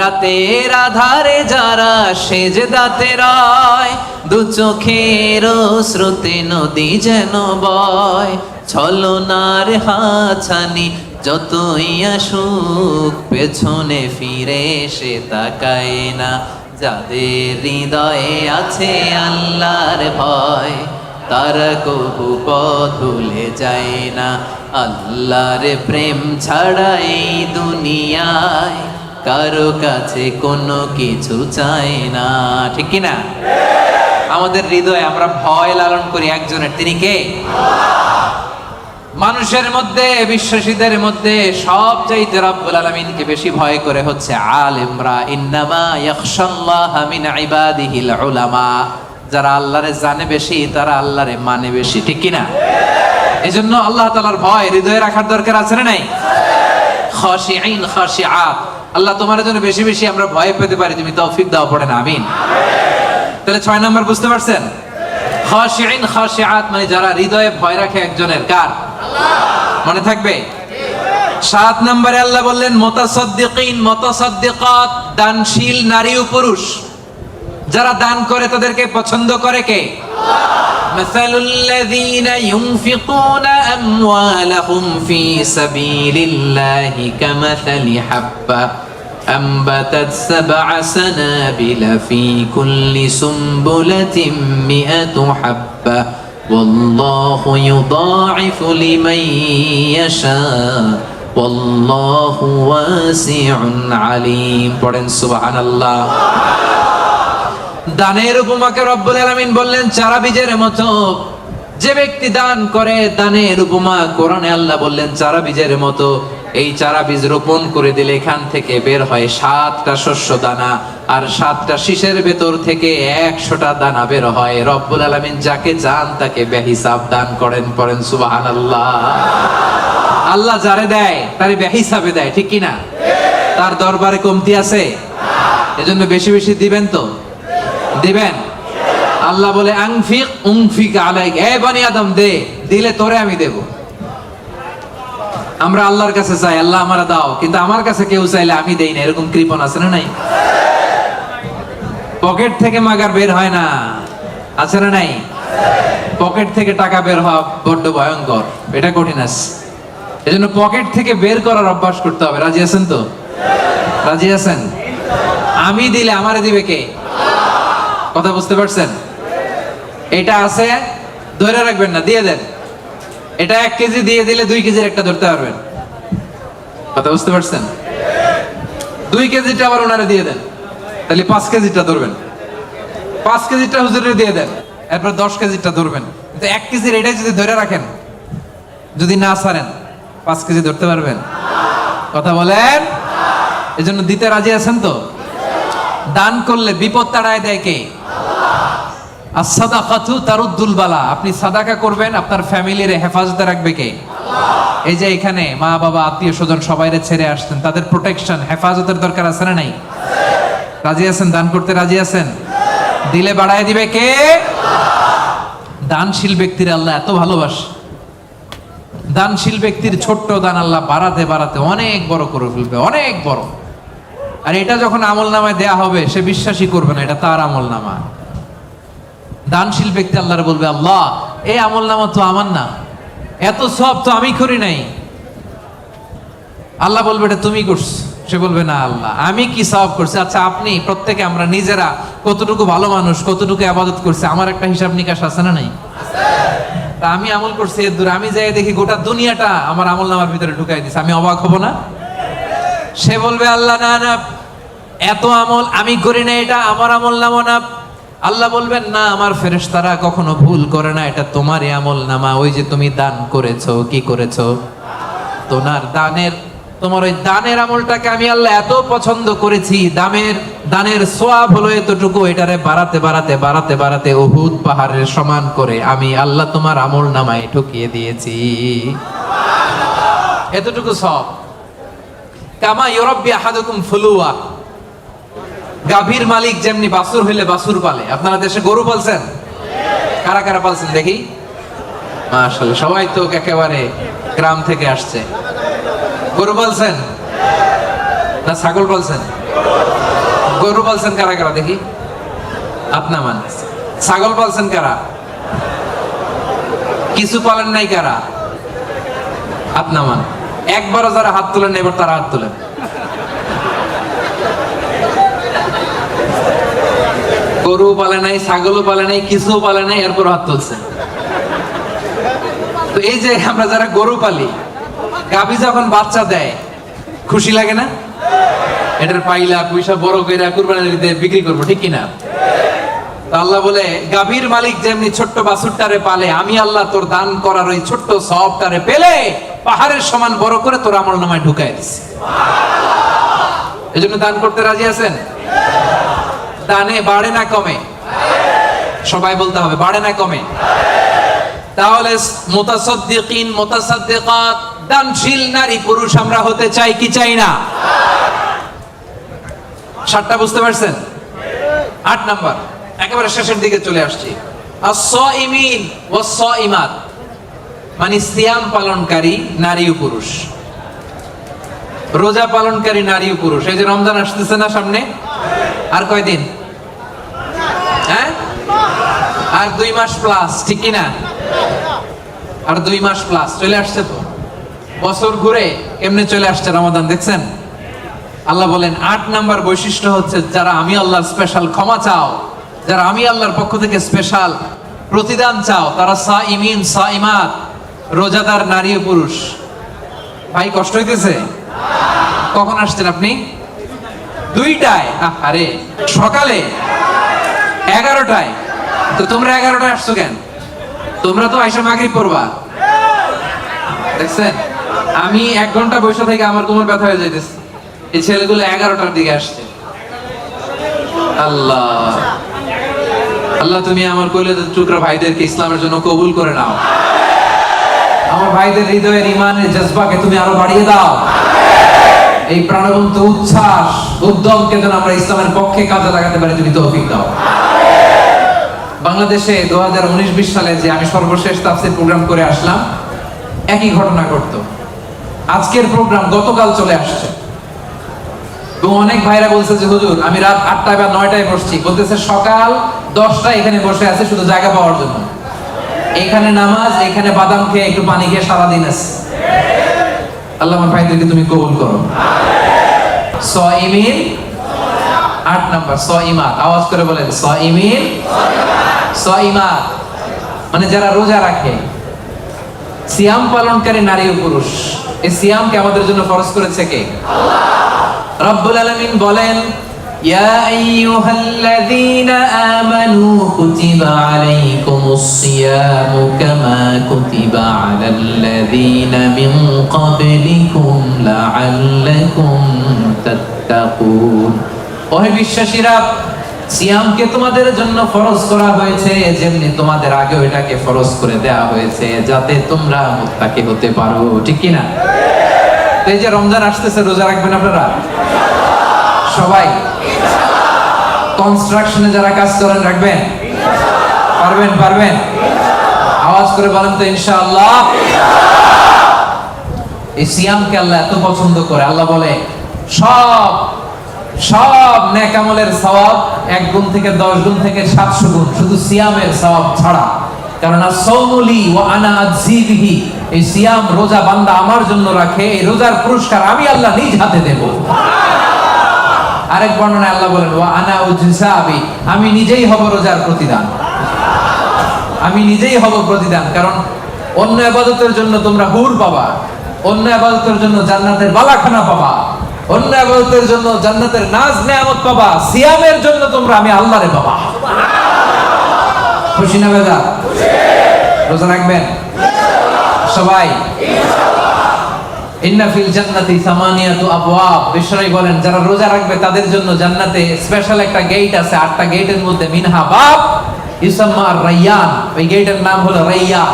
রাতের আধারে যারা সেজদাতে রয়, দু চোখের স্রোতে নদী যেন বয়, ছলনার হাছানি যতই আসুক পেছনে ফিরে সে তাকায় না। যাদের হৃদয়ে আছে আল্লাহর ভয় তারা কবু পথ ভুলে যায় না। আল্লাহর প্রেম ছাড়া এই দুনিয়ায় কারো কাছে কোনো কিছু চায় না। ঠিক কি না? আমাদের হৃদয়ে আমরা ভয় লালন করি একজনের, তিনি কে? মানুষের মধ্যে, বিশ্বাসীদের মধ্যে সবচাইতে রব্বুল আলামিনকে বেশি ভয় করে হচ্ছে আলেমরা। ইন্নামা ইয়াখশাল্লাহা মিন ইবাদিহিল উলামা। যারা আল্লাহরে জানে বেশি তারা আল্লাহরে মানে বেশি। ঠিক কি না? এজন্য আল্লাহ তাআলার ভয় হৃদয়ে রাখার দরকার আছে না নাই? খাশিঈন, খাশিআত। আল্লাহ তোমার জন্য বেশি বেশি আমরা ভয় পেতে পারি, তুমি তৌফিক দাও, পড়েন আমিন। তাহলে 6 নাম্বার বুঝতে পারছেন? খাশিঈন, খাশিআত মানে যারা হৃদয়ে ভয় রাখে একজনের। কার? মনে থাকবে? 7 নম্বরে আল্লাহ বললেন মুতাসাদ্দিকিন, মুতাসাদ্দিকাত, দানশীল নারী ও পুরুষ। যারা দান করে তাদেরকে পছন্দ করে কে? মাসালুল লাযীনা ইউনফিকুনা আমওয়ালাহুম ফি সাবিলিল্লাহি কামাসালি হাব্বা أنبتت 7 سنابل في كل سنبلة 100 حبة والله يضاعف لمن يشاء والله واسع عليم। পড়েন সুবহানাল্লাহ। দানের উপমাকে রব্বুল আলামিন বললেন চারা বীজের মতো। যে ব্যক্তি দান করে দানের উপমা কোরআনে আল্লাহ বললেন চারা বীজের মতো। এই চারা বীজ রোপণ করে দিলে এখান থেকে বের হয় 7টা শস্য দানা, আর 7টা শীষের ভেতর থেকে 100টা দানা বের হয়। রব্বুল আলামিন যাকে চান তাকে বেহিসাব দান করেন, পড়েন সুবহানাল্লাহ। আল্লাহ যারে দেয় তারে বেহিসাবে দেয়, ঠিক কি না? তার দরবারে কমতি আছে? এজন্য বেশি বেশি দিবেন তো, দিবেন। আল্লাহ বলে আনফিক উনফিক আলাইক, এ বনি আদম দে, দিলে তোরে আমি দেব। আমরা আল্লাহর কাছে চাই আল্লাহ আমারে দাও, কিন্তু আমার কাছে কেউ চাইলে আমি দেই না, এরকম কৃপণ আছে না নাই? পকেট থেকে মাগার বের হয় না, আছে না নাই? পকেট থেকে টাকা বের হওয়া বড্ড ভয়ঙ্কর, এটা কঠিন আছে। এজন্য পকেট থেকে বের করার অভ্যাস করতে হবে। রাজি আছেন তো? রাজি আছেন? আমি দিলে আমারে দিবে কে? কথা বুঝতে পারছেন? এটা আছে, ধরে রাখবেন না, দিয়ে দেন। এটা 1 কেজি দিয়ে দিলে 2 কেজির একটা ধরতে পারবেন। কথা বুঝতে পারছেন? 2 কেজিটা আবার ওনারে দিয়ে দেন, তাহলে 5 কেজিটা ধরবেন। 5 কেজিটা হুজুরে দিয়ে দেন, এরপর 10 কেজিটা ধরবেন। কিন্তু 1 কেজির এটাই যদি ধরে রাখেন, যদি না ছাড়েন, 5 কেজি ধরতে পারবেন? কথা বলেন। এজন্য দিতে রাজি আছেন তো? দান করলে বিপদ তাড়ায় দেয় কে? as-সাদাকাতু তারুদ্দুল বালা। আপনি সাদাকা করবেন, আপনার ফ্যামিলির হেফাজতে রাখবে কে? এই যে এখানে মা বাবা আত্মীয় স্বজন সবাইরে ছেড়ে আসছেন, তাদের প্রোটেকশন হেফাজতের দরকার আছে না নাই? রাজি আছেন? দান করতে রাজি আছেন? দিলে বাড়ায় দিবে কে? দানশীল ব্যক্তির আল্লাহ এত ভালোবাসে। দানশীল ব্যক্তির ছোট্ট দান আল্লাহ বাড়াতে বাড়াতে অনেক বড় করে ফেলবে, অনেক বড়। আর এটা যখন আমল নামায় দেয়া হবে, সে বিশ্বাসই করবে না এটা তার আমল নামা। দানশীল ব্যক্তি আল্লাহর বলবে, আল্লাহ এই আমল নামা তো আমার না, এত সব তো আমি করি নাই। আল্লাহ বলবে এটা তুমি করছো। সে বলবে না আল্লাহ আমি কি সওয়াব করছি? আচ্ছা আপনি প্রত্যেকে আমরা নিজেরা কতটুকু ভালো মানুষ, কতটুকু ইবাদত করছি, আমার একটা হিসাব নিকাশ আছে না নাই? তা আমি আমল করছি এর দূরে, আমি যাই দেখি গোটা দুনিয়াটা আমার আমল নামার ভিতরে ঢুকাই দিছে, আমি অবাক হব না? সে বলবে আল্লাহ না না, এত আমল আমি করি না, এটা আমার আমল নামা না। আল্লাহ বলবেন না, আমার ফেরেশতারা কখনো ভুল করে না, এটা তোমারই আমল নামা। ওই যে তুমি দান করেছো, কি করেছো? তোমার ওই দানের আমলটাকে আমি আল্লাহ এত পছন্দ করেছি, দানের সওয়াব হলো এতটুকু, এটারে বাড়াতে বাড়াতে বাড়াতে বাড়াতে উহুদ পাহাড়ের সমান করে আমি আল্লাহ তোমার আমল নামায় ঢুকিয়ে দিয়েছি। এতটুকু সওয়াব। কামা ইউরাব্বি আহাদুকুম ফুলুয়া, গাভীর মালিক যেমনি বাছুর হইলে বাছুর পালে। আপনারা দেশে গরু পালছেন? কারা কারা পালছেন দেখি? মাশাআল্লাহ, সবাই তো একেবারে গ্রাম থেকে আসছে। গরু পালছেন না ছাগল পালছেন? গরু পালছেন কারা কারা দেখি? আপনা মান। ছাগল পালছেন কারা? কিছু পালেন নাই কারা? আপনা মান। একবারও যারা হাত তোলেন এবার তারা হাত তোলেন। গরু পালে নাই, ছাগলও পালে নাই, কিছু পালে নাই, এরপর হাত তুলছে। তো এই যে আমরা যারা গরু পালি, গাভী যখন বাচ্চা দেয় খুশি লাগে না? এটার পাইলা পয়সা বড় কইরা কুরবানির ঈদে বিক্রি করবো, ঠিক কিনা? আল্লাহ বলে গাভীর মালিক যেমনি ছোট্ট বাছুরটারে পালে, আমি আল্লাহ তোর দান করার ওই ছোট্ট সওয়াবটারে পেলে পাহাড়ের সমান বড় করে তোর আমল নামায় ঢুকাই দিছি। এজন্য দান করতে রাজি আছেন? দানে বাড়ে না কমে? সবাই বলতে হবে বাড়ে না কমে? তাহলে মুতাসাদ্দিকিন মুতাসাদ্দিকাত, দানশীল নারী পুরুষ আমরা হতে চাই কি চাই না? 7টা বুঝতে পারছেন? 8 নাম্বার, একেবারে শেষের দিকে চলে আসছি। আস-সাইমিন ওয়াস-সাইমাত, মানে সিয়াম পালনকারী নারী ও পুরুষ, রোজা পালনকারী নারী ও পুরুষ। এই যে রমজান আসতেছে না সামনে, আর কয়দিন? হ্যাঁ, আর 2 মাস প্লাস, ঠিক কি না? আর 2 মাস প্লাস চলে আসছে। তো বছর ঘুরে এমনি চলে আসছে রমাদান, দেখছেন? আল্লাহ বলেন 8 নাম্বার বৈশিষ্ট্য হচ্ছে যারা আমি আল্লাহর স্পেশাল ক্ষমা চাও, যারা আমি আল্লাহর পক্ষ থেকে স্পেশাল প্রতিদান চাও, তারা সাইমিন সাইমাত, রোজাদার নারী ও পুরুষ। ভাই কষ্ট হইতেছে? কখন আসছেন আপনি? 2টায়? আরে সকালে 11টায়। তো তোমরা 11টায় আসছো কেন? তোমরা তো আইসা মাগরিব পড়বা, দেখছেন? আমি 1 ঘন্টা বসে থেকে আমার কোমর ব্যথা হয়ে যাইতেছে। এই ছেলেগুলো 11টার দিকে আসছে। আল্লাহ আল্লাহ, তুমি আমার কলিজার টুকরা ভাইদেরকে ইসলামের জন্য কবুল করে নাও। আমার ভাইদের হৃদয়ের ইমানের জজবাকে তুমি আরো বাড়িয়ে দাও। এই প্রাণবন্ত উচ্ছ্বাস উদ্যমকে যেন আমরা ইসলামের পক্ষে কাজে লাগাতে পারি, তুমি তৌফিক দাও। বাংলাদেশে 2019-20 সালে যে আমি সর্বশেষ তাফসীর প্রোগ্রাম করে আসলাম, একই ঘটনা ঘটতো। আজকের প্রোগ্রাম গতকাল চলে আসছে এবং অনেক ভাইরা বলছে যে হুজুর আমি রাত 8টায় বা 9টায় বসছি, বলতেছে সকাল 10টায় এখানে বসে আছে শুধু জায়গা পাওয়ার জন্য। এখানে নামাজ, এখানে বাদাম খেয়ে একটু পানি খেয়ে সারাদিন আছে। আল্লাহ আমার ভাইদেরকে তুমি কবুল করো। সাইমিন 8 নাম্বার সাইমাত, আওয়াজ করে বলেন সাইমিন সাইমাত, মানে যারা রোজা রাখে। সিয়াম পালনকারী নারী ও পুরুষ। এই সিয়ামকে আমাদের জন্য ফরজ করেছে কে? আল্লাহ রব্বুল আলামিন বলেন, ইয়া আইয়ুহাল্লাযীনা আমানু কুতিবা আলাইকুমুস সিয়ামু কামা কুতিবা আলাল্লাযীনা মিন ক্বাবলিকুম লাআল্লাকুম তাত্তাকুন। ওহে বিশ্বাসীরা, সিয়ামকে তোমাদের জন্য ফরজ করা হয়েছে যেমনি তোমাদের আগেও এটাকে ফরজ করে দেয়া হয়েছে, যাতে তোমরা মুত্তাকি হতে পারো। ঠিক কি না? এই যে রমজান আসতেছে, রোজা রাখবেন আপনারা সবাই? কনস্ট্রাকশনে যারা কাজ করেন রাখবেন? পারবেন? পারবেন? আওয়াজ করে বলেন তো ইনশাআল্লাহ। এই সিয়ামকে আল্লাহ এত পছন্দ করে, আল্লাহ বলে সব নেক আমলের সওয়াব 1 গুণ থেকে 10 গুণ থেকে 700 গুণ, শুধু সিয়ামের সওয়াব ছাড়া। কারণ as-সাওমুলি ওয়া আনা আযী বিহি, এই সিয়াম রোজা বান্দা আমার জন্য রাখে, এই রোজার পুরস্কার আমি আল্লাহ নিজ হাতে দেব। আরেক বর্ণনায় আল্লাহ বলেন ওয়া আনা উজসাবি, আমি নিজেই হব রোজার প্রতিদান। আমি নিজেই হব প্রতিদান। কারণ অন্য ইবাদতের জন্য তোমরা হুর পাবা, অন্য ইবাদতের জন্য জান্নাতের বালাখানা পাবা, অন্য ইবাদতের জন্য জান্নাতের নাজ নেয়ামত পাবা, সিয়ামের জন্য তোমরা আমি আল্লাহরে পাবা। খুশি না বেজা? রোজা রাখবেন সবাই? ইন্না ফিল জান্নাতি সামানিয়াতু আবওয়াব, বিশ্বনবী বলেন যারা রোজা রাখবে তাদের জন্য জান্নাতে স্পেশাল একটা গেট আছে। 8টা গেটের মধ্যে মিনহা বাব ইউসাম্মা আর-রায়্যান, ওই গেটের নাম হলো রায়্যান।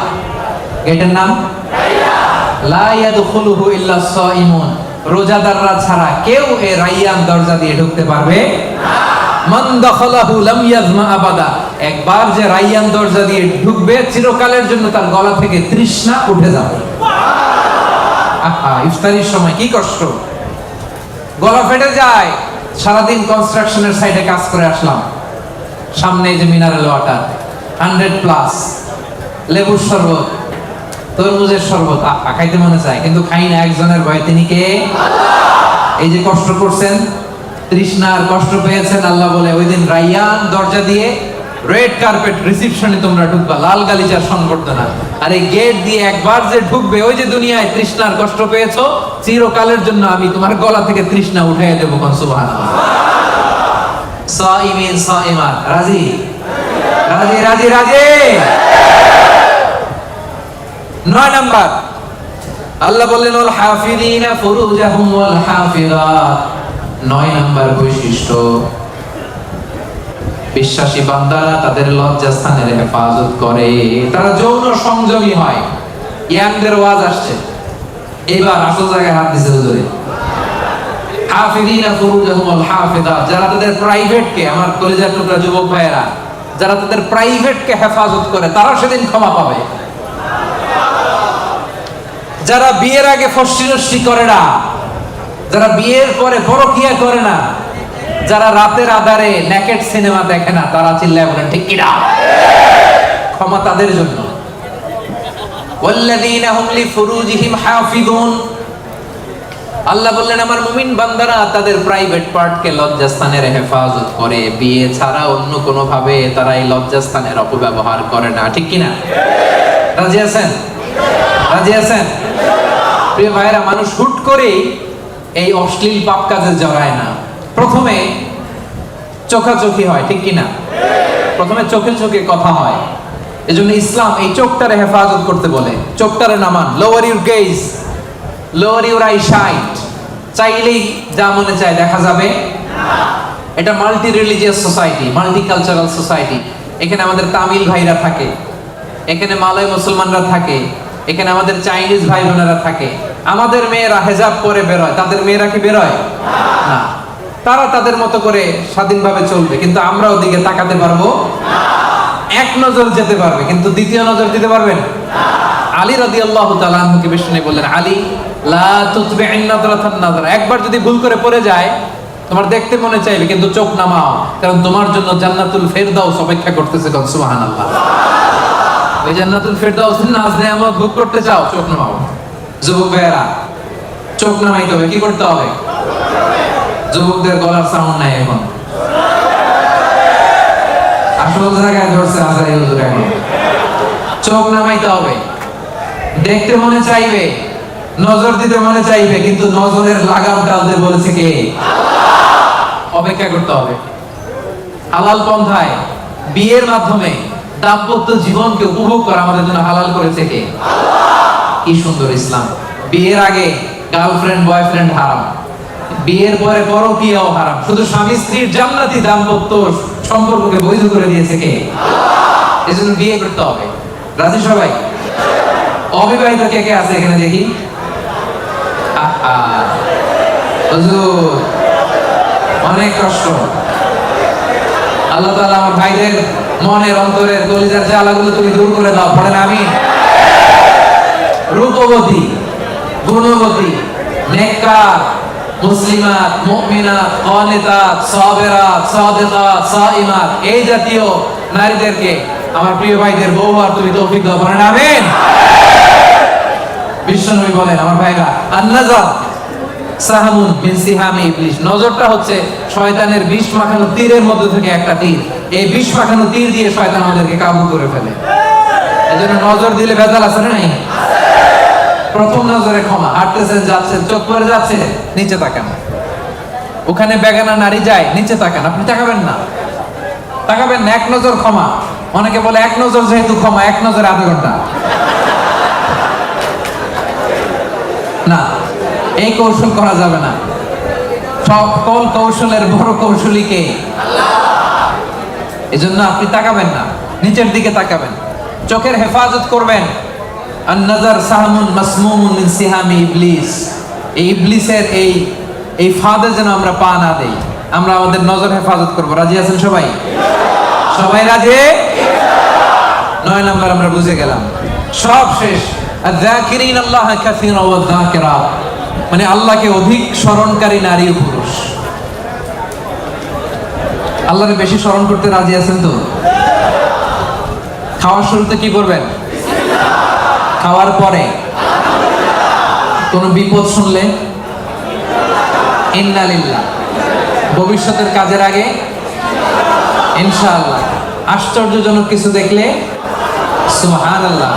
গেটের নাম রায়্যান। লা ইয়াদখুলুহু ইল্লা সাইমুন, রোজাদাররা ছাড়া কেউ এই রায়্যান দরজা দিয়ে ঢুকতে পারবে না। মান দাখালাহু লাম ইয়াজমা আবাদা, একবার যে রায়্যান দরজা দিয়ে ঢুকবে চিরকালের জন্য তার গলা থেকে তৃষ্ণা উঠে যাবে। ইফতারির সময় কি কষ্ট, গলা ফেটে যায়। সারাদিন কনস্ট্রাকশনের সাইডে কাজ করে আসলাম, সামনে যে মিনারেল ওয়াটার 100+, লেবুর শরবত, তরমুজের শরবত, খাইতে মনে চায় কিন্তু খাই না। একজনের ভয়, তিনি কে? আল্লাহ। এই যে কষ্ট করছেন, তৃষ্ণার কষ্ট পেয়েছেন, আল্লাহ বলে ওই দিন রায়্যান দরজা দিয়ে রেড কার্পেট রিসেপশনে তোমরা ঢুকবা, লাল গালিচার সংবর্ধনা। আর এই গেট দিয়ে একবার যে ঢুকবে, ওই যে দুনিয়ায় তৃষ্ণার কষ্ট পেয়েছো, চিরকালের জন্য আমি তোমার গলা থেকে তৃষ্ণা উঠাইয়া দেবো। সুবহানাল্লাহ। সাইমিন সাইমাত, রাজি রাজি রাজি রাজি। 9 নাম্বার আল্লাহ বললেন ওয়াল হাফিযিনা ফুরুজাহুম ওয়াল হাফিযাত। 9 নাম্বার বৈশিষ্ট্য, বিশ্বাসী বান্দারা তাদের লজ্জাস্থানের হেফাজত করে, তারা যৌন সংযমী হয়। ইয়াংদের ওয়াজ আসছে, এবার আসল জায়গায় হাত দিছে হুজুরে। হাফিযিনা ফুরুজাহুম ওয়াল হাফিযাত, যারা তাদের প্রাইভেটকে, আমার কলিজার টুকরা যুবক ভাইয়েরা, যারা তাদের প্রাইভেটকে হেফাজত করে তারা সেদিন ক্ষমা পাবে। যারা বিয়ের আগে ফষ্টি করে না, যারা বিয়ের পরে পরকিয়া করে না, যারা রাতের আধারে নেকেড সিনেমা দেখে না, তারা চিল্লায় বলেন ঠিক কিনা? ক্ষমা তাদের জন্য। ওয়াল্লাযীনা হুম লিফুরুজিহিম হাফিযুন, আল্লাহ বললেন আমার মুমিন বান্দারা তাদের প্রাইভেট পার্টকে লজ্জাস্থানের হেফাজত করে, বিয়ে ছাড়া অন্য কোনো ভাবে তারা এই লজ্জাস্থানের অপব্যবহার করে না। ঠিক কিনা? রাজি আছেন? রাজি আছেন? প্রিয় ভাইরা, মানুষ হুট করেই এই অশ্লীল পাপ কাজে জড়ায় না। প্রথমে চোখাচোখি হয়, ঠিক কিনা? প্রথমে চোখে চোখে কথা হয়। এজন্য ইসলাম এই চোখটারে হেফাজত করতে বলে। চোখটারে নামান, লোয়ার ইউর গেজ, লোয়ারি ওরাই 60, চাইলেই যা মনে চায় দেখা যাবে। এটা multi religious society, multi cultural society. এখানে আমাদের তামিল ভাইরা থাকে, এখানে মালয় মুসলমানরা থাকে, এখানে আমাদের চাইনিজ ভাই বোনেরা থাকে। আমাদের মেয়েরা হেজাব পরে বেরোয়, তাদের মেয়েরা কি বেরোয় না। তারা তাদের মতো করে স্বাধীনভাবে চলবে, কিন্তু আমরা ওদিকে তাকাতে পারবো এক নজর যেতে পারবে, কিন্তু দ্বিতীয় নজর দিতে পারবেন। আলী রাদিয়াল্লাহু তাআলা আনহুকে বিষ্ণু বললেন, আলী লা তুতবি'ন নাযরাতান নাযরা, একবার যদি ভুল করে পড়ে যায় তোমার দেখতে মনে চাইবে, কিন্তু চোখ নামাও, কারণ তোমার জন্য জান্নাতুল ফেরদাউস অপেক্ষা করতেছে। সুবহানাল্লাহ। ওই জান্নাতুল ফেরদাউসের নাজ নেয়ামত ভোগ করতে চাও, চোখ নামাও। যুবক ভাইয়েরা, চোখ নামাইতে হবে। কি করতে হবে? যুবকদের গলার সাউন্ড নাই এখন, আসল জায়গায় ধরছে আজারি হুজুর। এখন চোখ নামাইতে হবে। দেখতে মনে চাইবে, নজর দিতে মনে চাইবে, কিন্তু নজরের লাগাম টানতে বলেছে কে? অপেক্ষা করতে হবে। হালাল পন্থায় বিয়ের মাধ্যমে দাম্পত্য জীবনকে উপভোগ করা আমাদের জন্য হালাল করেছে কে? কি সুন্দর ইসলাম। বিয়ের আগে গার্লফ্রেন্ড বয়ফ্রেন্ড হারাম, বিয়ের পরে পরকীয়াও হারাম। শুধু স্বামী স্ত্রীর জান্নাতি দাম্পত্য সম্পর্ককে বৈধ করে দিয়েছে কে? এজন্য বিয়ে করতে হবে। রাজি সবাই? অবিবাহিত কে কে আছে এখানে দেখি? হুজুর অনেক কষ্ট। আল্লাহ তাআলা আমার ভাইদের মনের অন্তরের কলিজার জ্বালাগুলো তুমি দূর করে দাও। পড়েন আমিন। রূপবতী, গুণবতী, নেককার, মুসলিমাত, মুমিনাত, কানিতাত, সাবিরাত, সাদিকাত, সাইমাত, এই জাতীয় নারীদেরকে আমার প্রিয় ভাইদের বউ আর তুমি তৌফিক দাও। পড়েন আমিন। বিশ্বনবী বলেন, আমার ভাইরা, আন-নাজার সাহামুন মিন সিহামি ইবলিস, নজরটা হচ্ছে শয়তানের বিষ মাখানো তীরের মধ্যে থেকে একটা তীর। এই বিষ মাখানো তীর দিয়ে শয়তান আমাদেরকে কাবু করে ফেলে। এজন্য নজর দিলে ভেজাল আছে না নাই? প্রথম নজরে ক্ষমা। হাঁটতেছেন, যাচ্ছেন, চোখ পড়ে যাচ্ছে, নিচে তাকান। ওখানে বেগানা নারী যায়, নিচে তাকান। আপনি তাকাবেন না, তাকাবেন না। এক নজর ক্ষমা। অনেকে বলে এক নজর যেহেতু ক্ষমা, এক নজরে আধা ঘন্টা। না, এই কৌশল করা যাবে না। সকল কৌশলের বড় কৌশলী কে? এজন্য আপনি তাকাবেন না, নিচের দিকে তাকাবেন, চোখের হেফাজত করবেন। আন-নাজার সাহামুন মাসমুমুন মিন সিহামি ইবলিস, এই ইবলিসের এই ফাঁদে যেন আমরা পা না দেই। আমরা আমাদের নজর হেফাজত করব। রাজি আছেন সবাই? সবাই রাজি? 9 নাম্বার আমরা বুঝে গেলাম। সব শেষ। আয-যাকিরিন আল্লাহ কাসীরা ওয়া যাকিরাত, মানে আল্লাহকে অধিক স্মরণকারী নারী ও পুরুষ। আল্লাহকে বেশি স্মরণ করতে রাজি আছেন তো? খাওয়ার শুরুতে কি করবেন? খাওয়ার পরে কোন বিপদ শুনলে ইন্না লিল্লাহ, ভবিষ্যতের কাজের আগে ইনশাআল্লাহ, আশ্চর্যজনক কিছু দেখলে সুবহানাল্লাহ।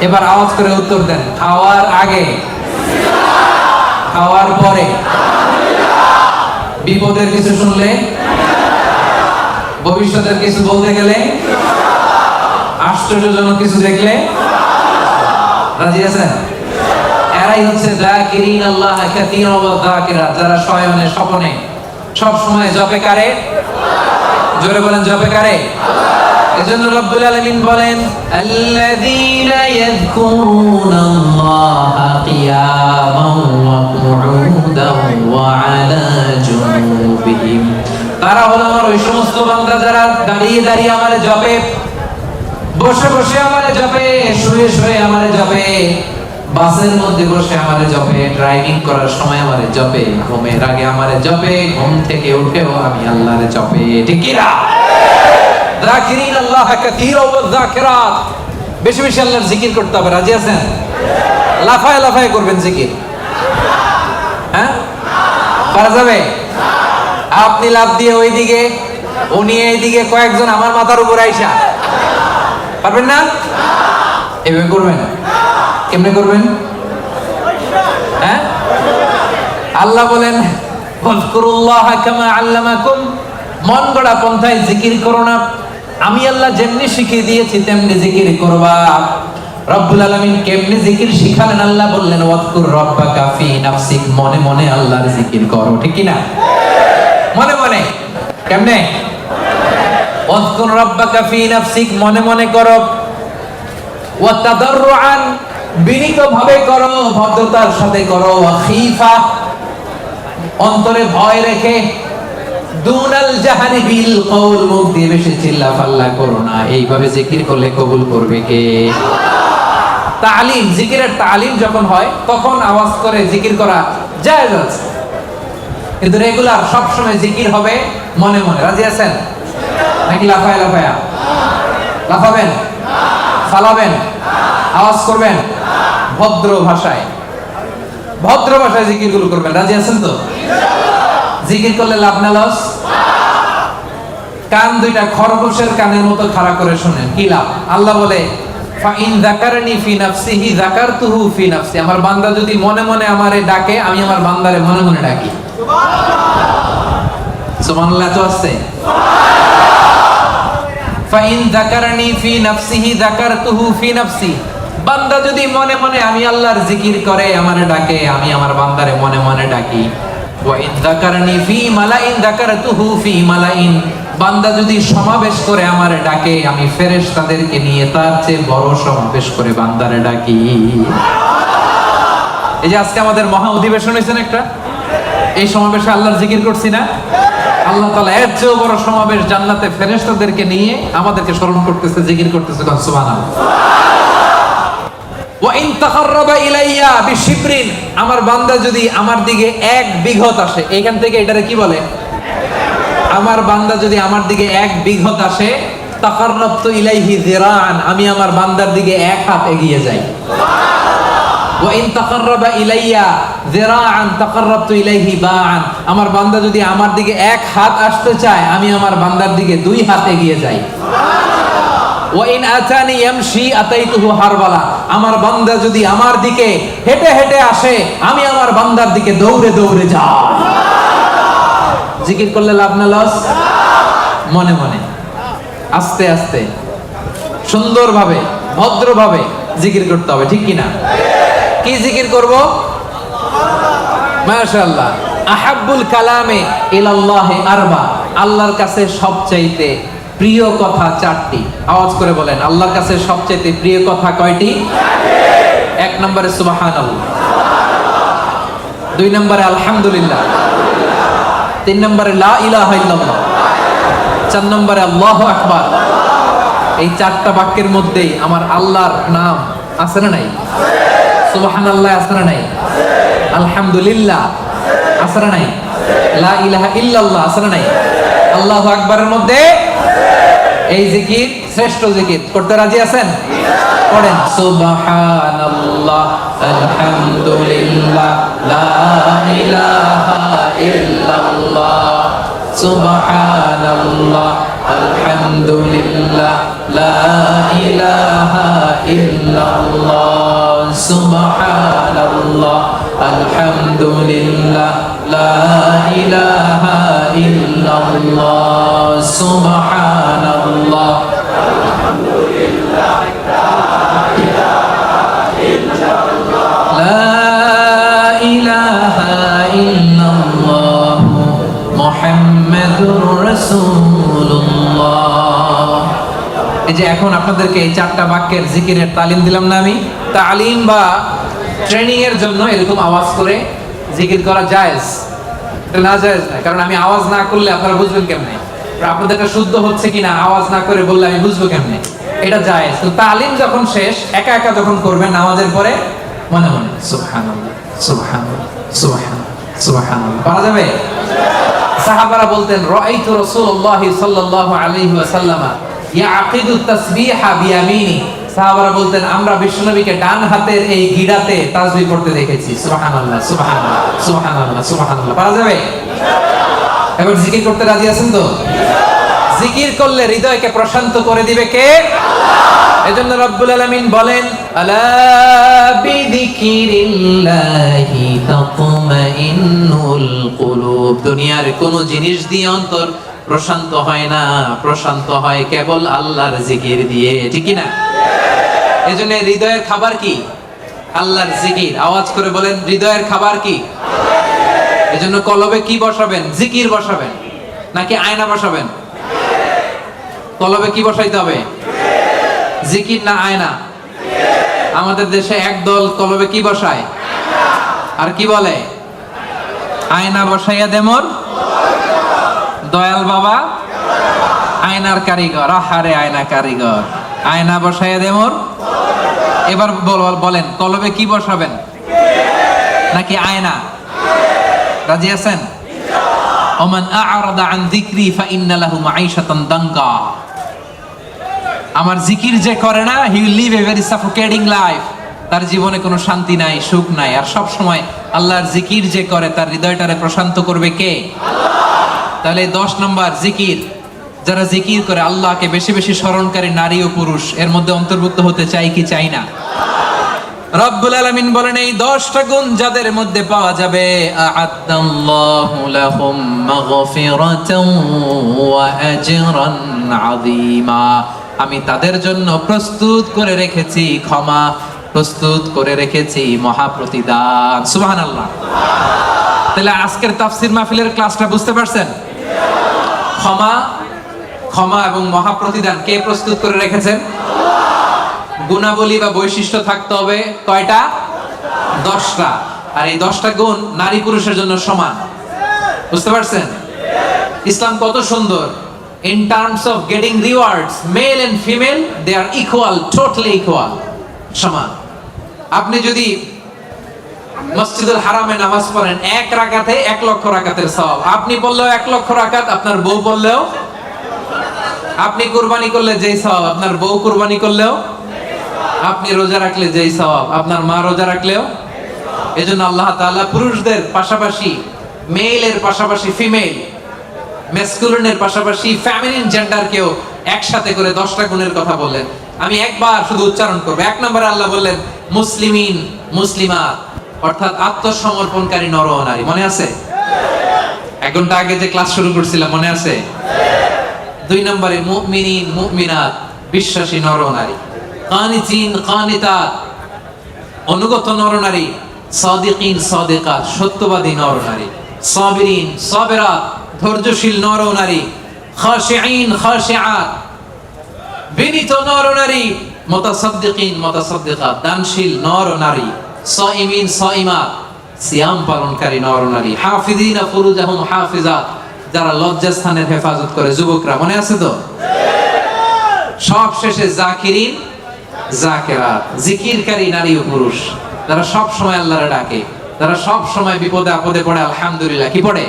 এবার আওয়াজ করে উত্তর দেন। খাওয়ার আগে, খাওয়ার পরে, বিপদের কিছু শুনলে, ভবিষ্যতের কিছু বলতে গেলে, আশ্চর্যজনক কিছু দেখলে রাজি আছেন? এরাই হচ্ছে যাকিরিন আল্লাহ কাসীরা ওয়া যাকিরাত, যারা শয়নে স্বপনে সব সময় জপে কারে? জোরে বলেন, জপে কারে? এজন্য রব্বুল আলামিন বলেন, আল্লাযীনা ইয়াযকুরুনাল্লাহা কিয়ামান ওয়া কুউদান ওয়া আলা জুনুবিহিম, তারা হলো আমার ওই সমস্ত বান্দা যারা দাঁড়িয়ে দাঁড়িয়ে আমারে জপে, বসে বসে আমারে জপে, শুয়ে শুয়ে আমারে জপে, বাসের মধ্যে বসে আমারে জপে, ড্রাইভিং করার সময় আমারে জপে, ঘুমের আগে আমারে জপে, ঘুম থেকে উঠেও আমি আল্লাহরে জপে। ঠিক কি না? যাকিরিন আল্লাহ কাসীরা ওয়া যাকিরাত, বেশি বেশি আল্লাহর জিকির করতে হবে। রাজি আছেন? লাফায় লাফায় করবেন জিকির। হ্যাঁ, পারা যাবে? আপনি লাফ দিয়ে ওইদিকে, উনি এইদিকে, কয়েকজন আমার মাথার উপর আইসা, পারবেন না? এভাবে করবেন? কেমনে করবেন? হ্যাঁ, আল্লাহ বলেন ফাযকুরুল্লাহ কামা আল্লামাকুম, মন গড়া পন্থায় জিকির করো না, আমি আল্লাহ যেমনি শিখিয়ে দিয়েছি তেমনি জিকির করবা। রব্বুল আলামিন কেমনে জিকির শিখালেন? আল্লাহ বললেন ওয়াজকুর রাব্বাকা ফি নাফসিক, মনে মনে আল্লাহর জিকির করো, ঠিক কি না? মনে মনে। কেমনে? ওয়াজকুর রাব্বাকা ফি নাফসিক, মনে মনে করো। ওয়া তাদাররুআন, বিনীতভাবে করো, ভদ্রতার সাথে করো। ওয়া খীফা, অন্তরে ভয় রেখে। দুনাল জাহারি বিল কওল, মুখ দিয়ে বেশি চিল্লাফাল্লা করো না। এইভাবে জিকির করলে কবুল করবে কে? তালিম, জিকিরের তালিম যখন হয় তখন আওয়াজ করে জিকির করা জায়েজ আছে, কিন্তু রেগুলার সব সময় জিকির হবে মনে মনে। রাজি আছেন নাকি লাফায় লাফায়া? লাফাবেন, ফালাবেন, আওয়াজ করবেন? ভদ্র ভাষায়, ভদ্র ভাষায় জিকিরগুলো করবেন। রাজি আছেন তো? জিকির করলে লাভ না লস? কান দুইটা খরগোশের কানের মতো খাড়া করে শুনেন, কি লাভ? আল্লাহ বলে ফাইন যাকারনি ফি নাফসিহি যাকারতুহু ফি নাফসি, আমার বান্দা যদি মনে মনে আমারে ডাকে, আমি আমার বান্দারে মনে মনে ডাকি। সুবহানাল্লাহ। সুবহানাল্লাহ তো আছে। ফাইন যাকারনি ফি নাফসিহি যাকারতুহু ফি নাফসি, বান্দা যদি মনে মনে আমি আল্লাহর জিকির করে আমারে ডাকে, আমি আমার বান্দারে মনে মনে ডাকি। ওয়া ইন যাকারনি ফি মালাইন যাকারতুহু ফি মালাইন, বান্দা যদি সমাবেশ করে আমারে ডাকে, আমি ফেরেশতাদেরকে নিয়ে তার চেয়ে বড় সমাবেশ করে বান্দারে ডাকি। এই যে আজকে আমাদের মহা অধিবেশন হয়েছে না একটা, এই সমাবেশে আল্লাহর জিকির করছি না? আল্লাহ তাআলা এর চেয়ে বড় সমাবেশ জান্নাতে ফেরেশতাদেরকে নিয়ে আমাদেরকে স্মরণ করতেছে, জিকির করতেছে। সুবহানাল্লাহ। ওয়া ইন তাকাররাবা ইলাইয়া বিশিবরিন, আমার বান্দা যদি আমার দিকে এক বিঘত আসে, এইখান থেকে এটারে কি বলে? আমার বান্দা যদি আমার দিকে এক বিঘত আসে, তাকাররাবতু ইলাইহি যিরাআন, আমি আমার বান্দার দিকে এক হাত এগিয়ে যাই। ওয়া ইন তাকাররাবা ইলাইয়া যিরাআন তাকাররাবতু ইলাইহি বাআন, আমার বান্দা যদি আমার দিকে এক হাত আসতে চায়, আমি আমার বান্দার দিকে দুই হাত এগিয়ে যাই। ওয়া ইন আতানি ইয়ামশি আতাইতুহু হারওয়ালা, আমার বান্দা যদি আমার দিকে হেঁটে হেঁটে আসে, আমি আমার বান্দার দিকে দৌড়ে দৌড়ে যাই। জিকির করলে লাভ না লস? মনে মনে, আস্তে আস্তে, সুন্দরভাবে, ভদ্রভাবে জিকির করতে হবে, ঠিক কি না? কি জিকির করব? মাশাআল্লাহ। আহাব্বুল কালামে ইলাল্লাহি আরবা, আল্লাহর কাছে সবচাইতে প্রিয় কথা চারটি। আওয়াজ করে বলেন, আল্লাহর কাছে সবচাইতে প্রিয় কথা কয়টি? এক নম্বরে সুবহানাল্লাহ, দুই নম্বরে আলহামদুলিল্লাহ, তিন নম্বরে লা ইলাহা ইল্লাল্লাহ, চার নম্বরে আল্লাহু আকবার। এই চারটা বাক্যের মধ্যেই আমার আল্লাহর নাম আছে না নাই? সুবহানাল্লাহ আছে না নাই? আলহামদুলিল্লাহ আছে না নাই? লা ইলাহা ইল্লাল্লাহ আছে না নাই? আল্লাহু আকবারের মধ্যে এই জিকির শ্রেষ্ঠ জিকির। করতে রাজি আছেন? পড়েন সুবহানাল্লাহ, আলহামদুলিল্লাহ, লা ইলাহা ইল্লাল্লাহ, সুবহানাল্লাহ, আলহামদুলিল্লাহ, লা ইলাহা ইল্লাল্লাহ, সুবহানাল্লাহ, আলহামদুলিল্লাহ, লা ইলাহা ইল্লাল্লাহ, সুবহানাল্লাহ, আলহামদুলিল্লাহ, লা ইলাহা ইল্লাল্লাহ, মুহাম্মাদুর রাসূলুল্লাহ। এই যে এখন আপনাদেরকে এই চারটা বাক্যের জিকিরের তালিম দিলাম না আমি? তালিম বা ট্রেনিং এর জন্য এরকম আওয়াজ করে জিকির করা জায়েজ, এটা না জায়েজ না। কারণ আমি আওয়াজ না করলে আপনারা বুঝবেন কেমনে? আপনাদেরটা শুদ্ধ হচ্ছে কিনা আওয়াজ না করে বললে আমি বুঝবো কেমনে? এটা জায়েজ। তো তালিম যখন শেষ, একা একা যখন করবেন নামাজের পরে, মনে মনে সুবহানাল্লাহ, সুবহানাল্লাহ, সুবহানাল্লাহ, সুবহানাল্লাহ পারা যাবে? সাহাবারা বলতেন রাআইতু রাসূলুল্লাহ সাল্লাল্লাহু আলাইহি ওয়াসাল্লাম ইয়াকিদু তাসবিহা বিয়ামিনি, সাহাবারা বলতেন আমরা বিশ্বনবীকে ডান হাতের এই গিরাতে তাসবিহ করতে দেখেছি। সুবহানাল্লাহ, সুবহানাল্লাহ, সুবহানাল্লাহ, সুবহানাল্লাহ পারা যাবে? এবার জিকির করতে রাজি আছেন তো? জিকির করলে হৃদয়কে প্রশান্ত করে দিবে কে? এজন্য রব্বুল আলামিন বলেন আলা বিযিকিরিল্লাহি তাতমাইন্নুল কুলুব, দুনিয়ার কোন জিনিস দিয়ে অন্তর প্রশান্ত হয় না, প্রশান্ত হয় কেবল আল্লাহর জিকির দিয়ে, ঠিক কি না? এই জন্য হৃদয়ের খাবার কি? আল্লাহর জিকির। আওয়াজ করে বলেন, হৃদয়ের খাবার কি? এই জন্য কলবে কি বসাবেন? জিকির বসাবেন নাকি আয়না বসাবেন? কলবে কি বসাইতে হবে? জিকির না আয়না? আমাদের দেশে একদল কলবে কি বসায় আর কি বলে? আয়না বসাইয়া দেমর দয়াল বাবা আয়নার কারিগর। আহারে আয়না কারিগর, আয়না বসাইয়া দেমর। এবার বলেন, কলবে কি বসাবেন নাকি আয়না? রাজি আছেন? ওমান আ'রাদা আন যিকরি ফাইন্না লাহু মাঈশাতান দাঙ্কা। আমার জিকির যে করে না, he will live a very suffocating life. তার জীবনে কোনো শান্তি নাই, সুখ নাই। আর সব সময় আল্লাহর জিকির যে করে, তার হৃদয়টারে প্রশান্ত করবে কে? তাহলে 10 নম্বর জিকির। যারা জিকির করে, আল্লাহকে বেশি বেশি স্মরণকারী নারী ও পুরুষ, এর মধ্যে অন্তর্ভুক্ত হতে চাই কি চাই না? রব্বুল আলামিন বলেন, এই 10টা গুণ যাদের মধ্যে পাওয়া যাবে, আ'আদাল্লাহু লাহুম মাগফিরাতান ওয়া আজরান আযীমা। আমি তাদের জন্য প্রস্তুত করে রেখেছি ক্ষমা, প্রস্তুত করে রেখেছি মহাপ্রতিদান। সুবহানাল্লাহ। তাহলে আজকের তাফসীর মাহফিলের ক্লাসটা বুঝতে পারছেন? ক্ষমা, ক্ষমা এবং মহাপ্রতিদান কে প্রস্তুত করে রেখেছেন? গুণাবলী বা বৈশিষ্ট্য থাকতে হবে কয়টা? 10টা। আর এই 10টা গুণ নারী পুরুষের জন্য সমান। বুঝতে পারছেন? ইসলাম কত সুন্দর। In terms of getting rewards, male and female, they are equal, totally equal. সমান। আপনি যদি মসজিদুল হারামে নামাজ পড়েন, 1 রাকাতে 1 লক্ষ রাকাতের সওয়াব। আপনি পড়লেও 1 লক্ষ রাকাত, আপনার বউ পড়লেও। আপনি কুরবানি করলে যেই সওয়াব, আপনার বউ কুরবানি করলেও। আপনি রোজা রাখলে যেই সওয়াব, আপনার মা রোজা রাখলেও। এজন্য আল্লাহ তাআলা পুরুষদের পাশাপাশি, মেলের পাশাপাশি ফিমেল, ম্যাসকুলিনের পাশাপাশি ফেমিনিন জেন্ডারকেও একসাথে করে 10টা গুণের কথা বললেন। আমি একবার শুধু উচ্চারণ করব। 1 নম্বরে আল্লাহ বললেন মুসলিমিন, মুসলিমাত, অর্থাৎ আত্মসমর্পণকারী নর ও নারী। মনে আছে? 1 ঘন্টা আগে যে ক্লাস শুরু করছিলাম, মনে আছে? 2 নম্বরে মুমিনিন, মুমিনাত, বিশ্বাসী নর ও নারী। কানিতিন, কানিতাত, অনুগত নর নারী। সাদিকিন, সাদিকাত, সত্যবাদী নর নারী। সাবিরিন, সাবিরাত, ধৈর্যশীল নর নারী। খাশিঈন, খাশিআত, বিনীত নর নারী। মুতাসাদ্দিকিন, মুতাসাদ্দিকাত, দানশীল নর নারী। সাইমিন, সাইমাত, সিয়াম পালনকারী নর নারী। হাফিজিনা ফুরুজাহুম হাফিজাত, যারা লজ্জাস্থানের হেফাজত করে, যুবকরা। মনে আছে তো? সব শেষে জাকিরিন, জাকিরাত, জিকিরকারী নারী ও পুরুষ, যারা সব সময় আল্লাহরে ডাকে, যারা সব সময় বিপদে আপদে পড়ে আলহামদুলিল্লাহ কি পড়ে?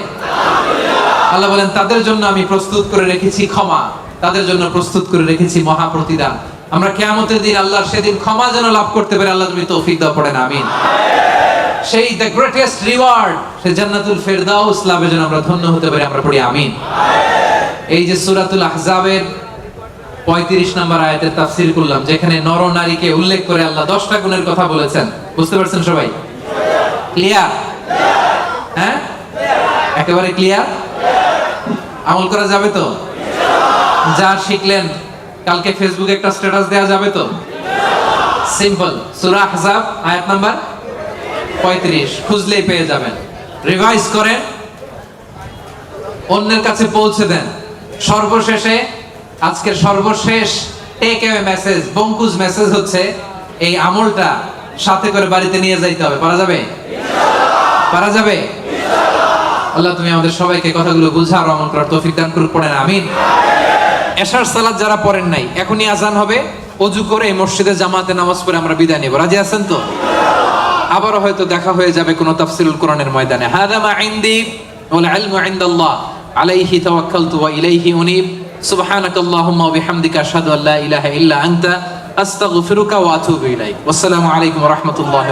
আল্লাহ বলেন তাদের জন্য আমি প্রস্তুত করে রেখেছি ক্ষমা, তাদের জন্য প্রস্তুত করে রেখেছি মহাপ্রতিদান। আমরা কিয়ামতের দিন আল্লাহর সেদিন ক্ষমা যেন লাভ করতে পারি, আল্লাহ তুমি তৌফিক দাও, পড়েন আমিন। সেই দ্য গ্রেটেস্ট রিওয়ার্ড, সেই জান্নাতুল ফেরদাউস লাভে যেন আমরা ধন্য হতে পারি, আমরা পড়ি আমিন। এই যে সূরাতুল আহজাবের 35 নম্বর আয়াতের তাফসীর করলাম, যেখানে নর নারীকে উল্লেখ করে আল্লাহ 10টা গুণের কথা বলেছেন। বুঝতে পারছেন সবাই? ক্লিয়ার? হ্যাঁ, একেবারে ক্লিয়ার। আমল করা যাবে তো? যা শিখলেন কালকে ফেসবুকে একটা স্ট্যাটাস দেওয়া যাবে তো? সিম্পল। সূরা আহজাব আয়াত নাম্বার 35 খুঁজলেই পেয়ে যাবেন। রিভাইজ করেন, অন্যের কাছে পৌঁছে দেন। সর্বশেষে আজকের সর্বশেষ টেক অ্যাওয়ে মেসেজ, বঙ্কুজ মেসেজ হচ্ছে এই আমলটা সাথে করে বাড়িতে নিয়ে যাইতে হবে। পারা যাবে? পারা যাবে? আল্লাহ তুমি আমাদের সবাইকে কথাগুলো বুঝা আর আমল করার তৌফিক দান করুক, পড়েন আমিন। এশার সালাত যারা পড়েন নাই, এখনই আজান হবে, ওযু করে মসজিদে জামাতে নামাজ পড়ে আমরা বিদায় নেব। রাজি আছেন তো? আবারও হয়তো দেখা হয়ে যাবে কোন তাফসীরুল কোরআনের ময়দানে। হাদা মা ইনদি ওয়াল ইলমু ইনদাল্লাহ আলাইহি তাওয়াক্কালতু ওয়া ইলাইহি উনীব। সুবহানাকাল্লাহুম্মা ওয়া বিহামদিকা আশহাদু আল্লা ইলাহা ইল্লা আনতা আস্তাগফিরুকা ওয়া আতুবু ইলাইক। ওয়াসসালামু আলাইকুম ওয়া রাহমাতুল্লাহি।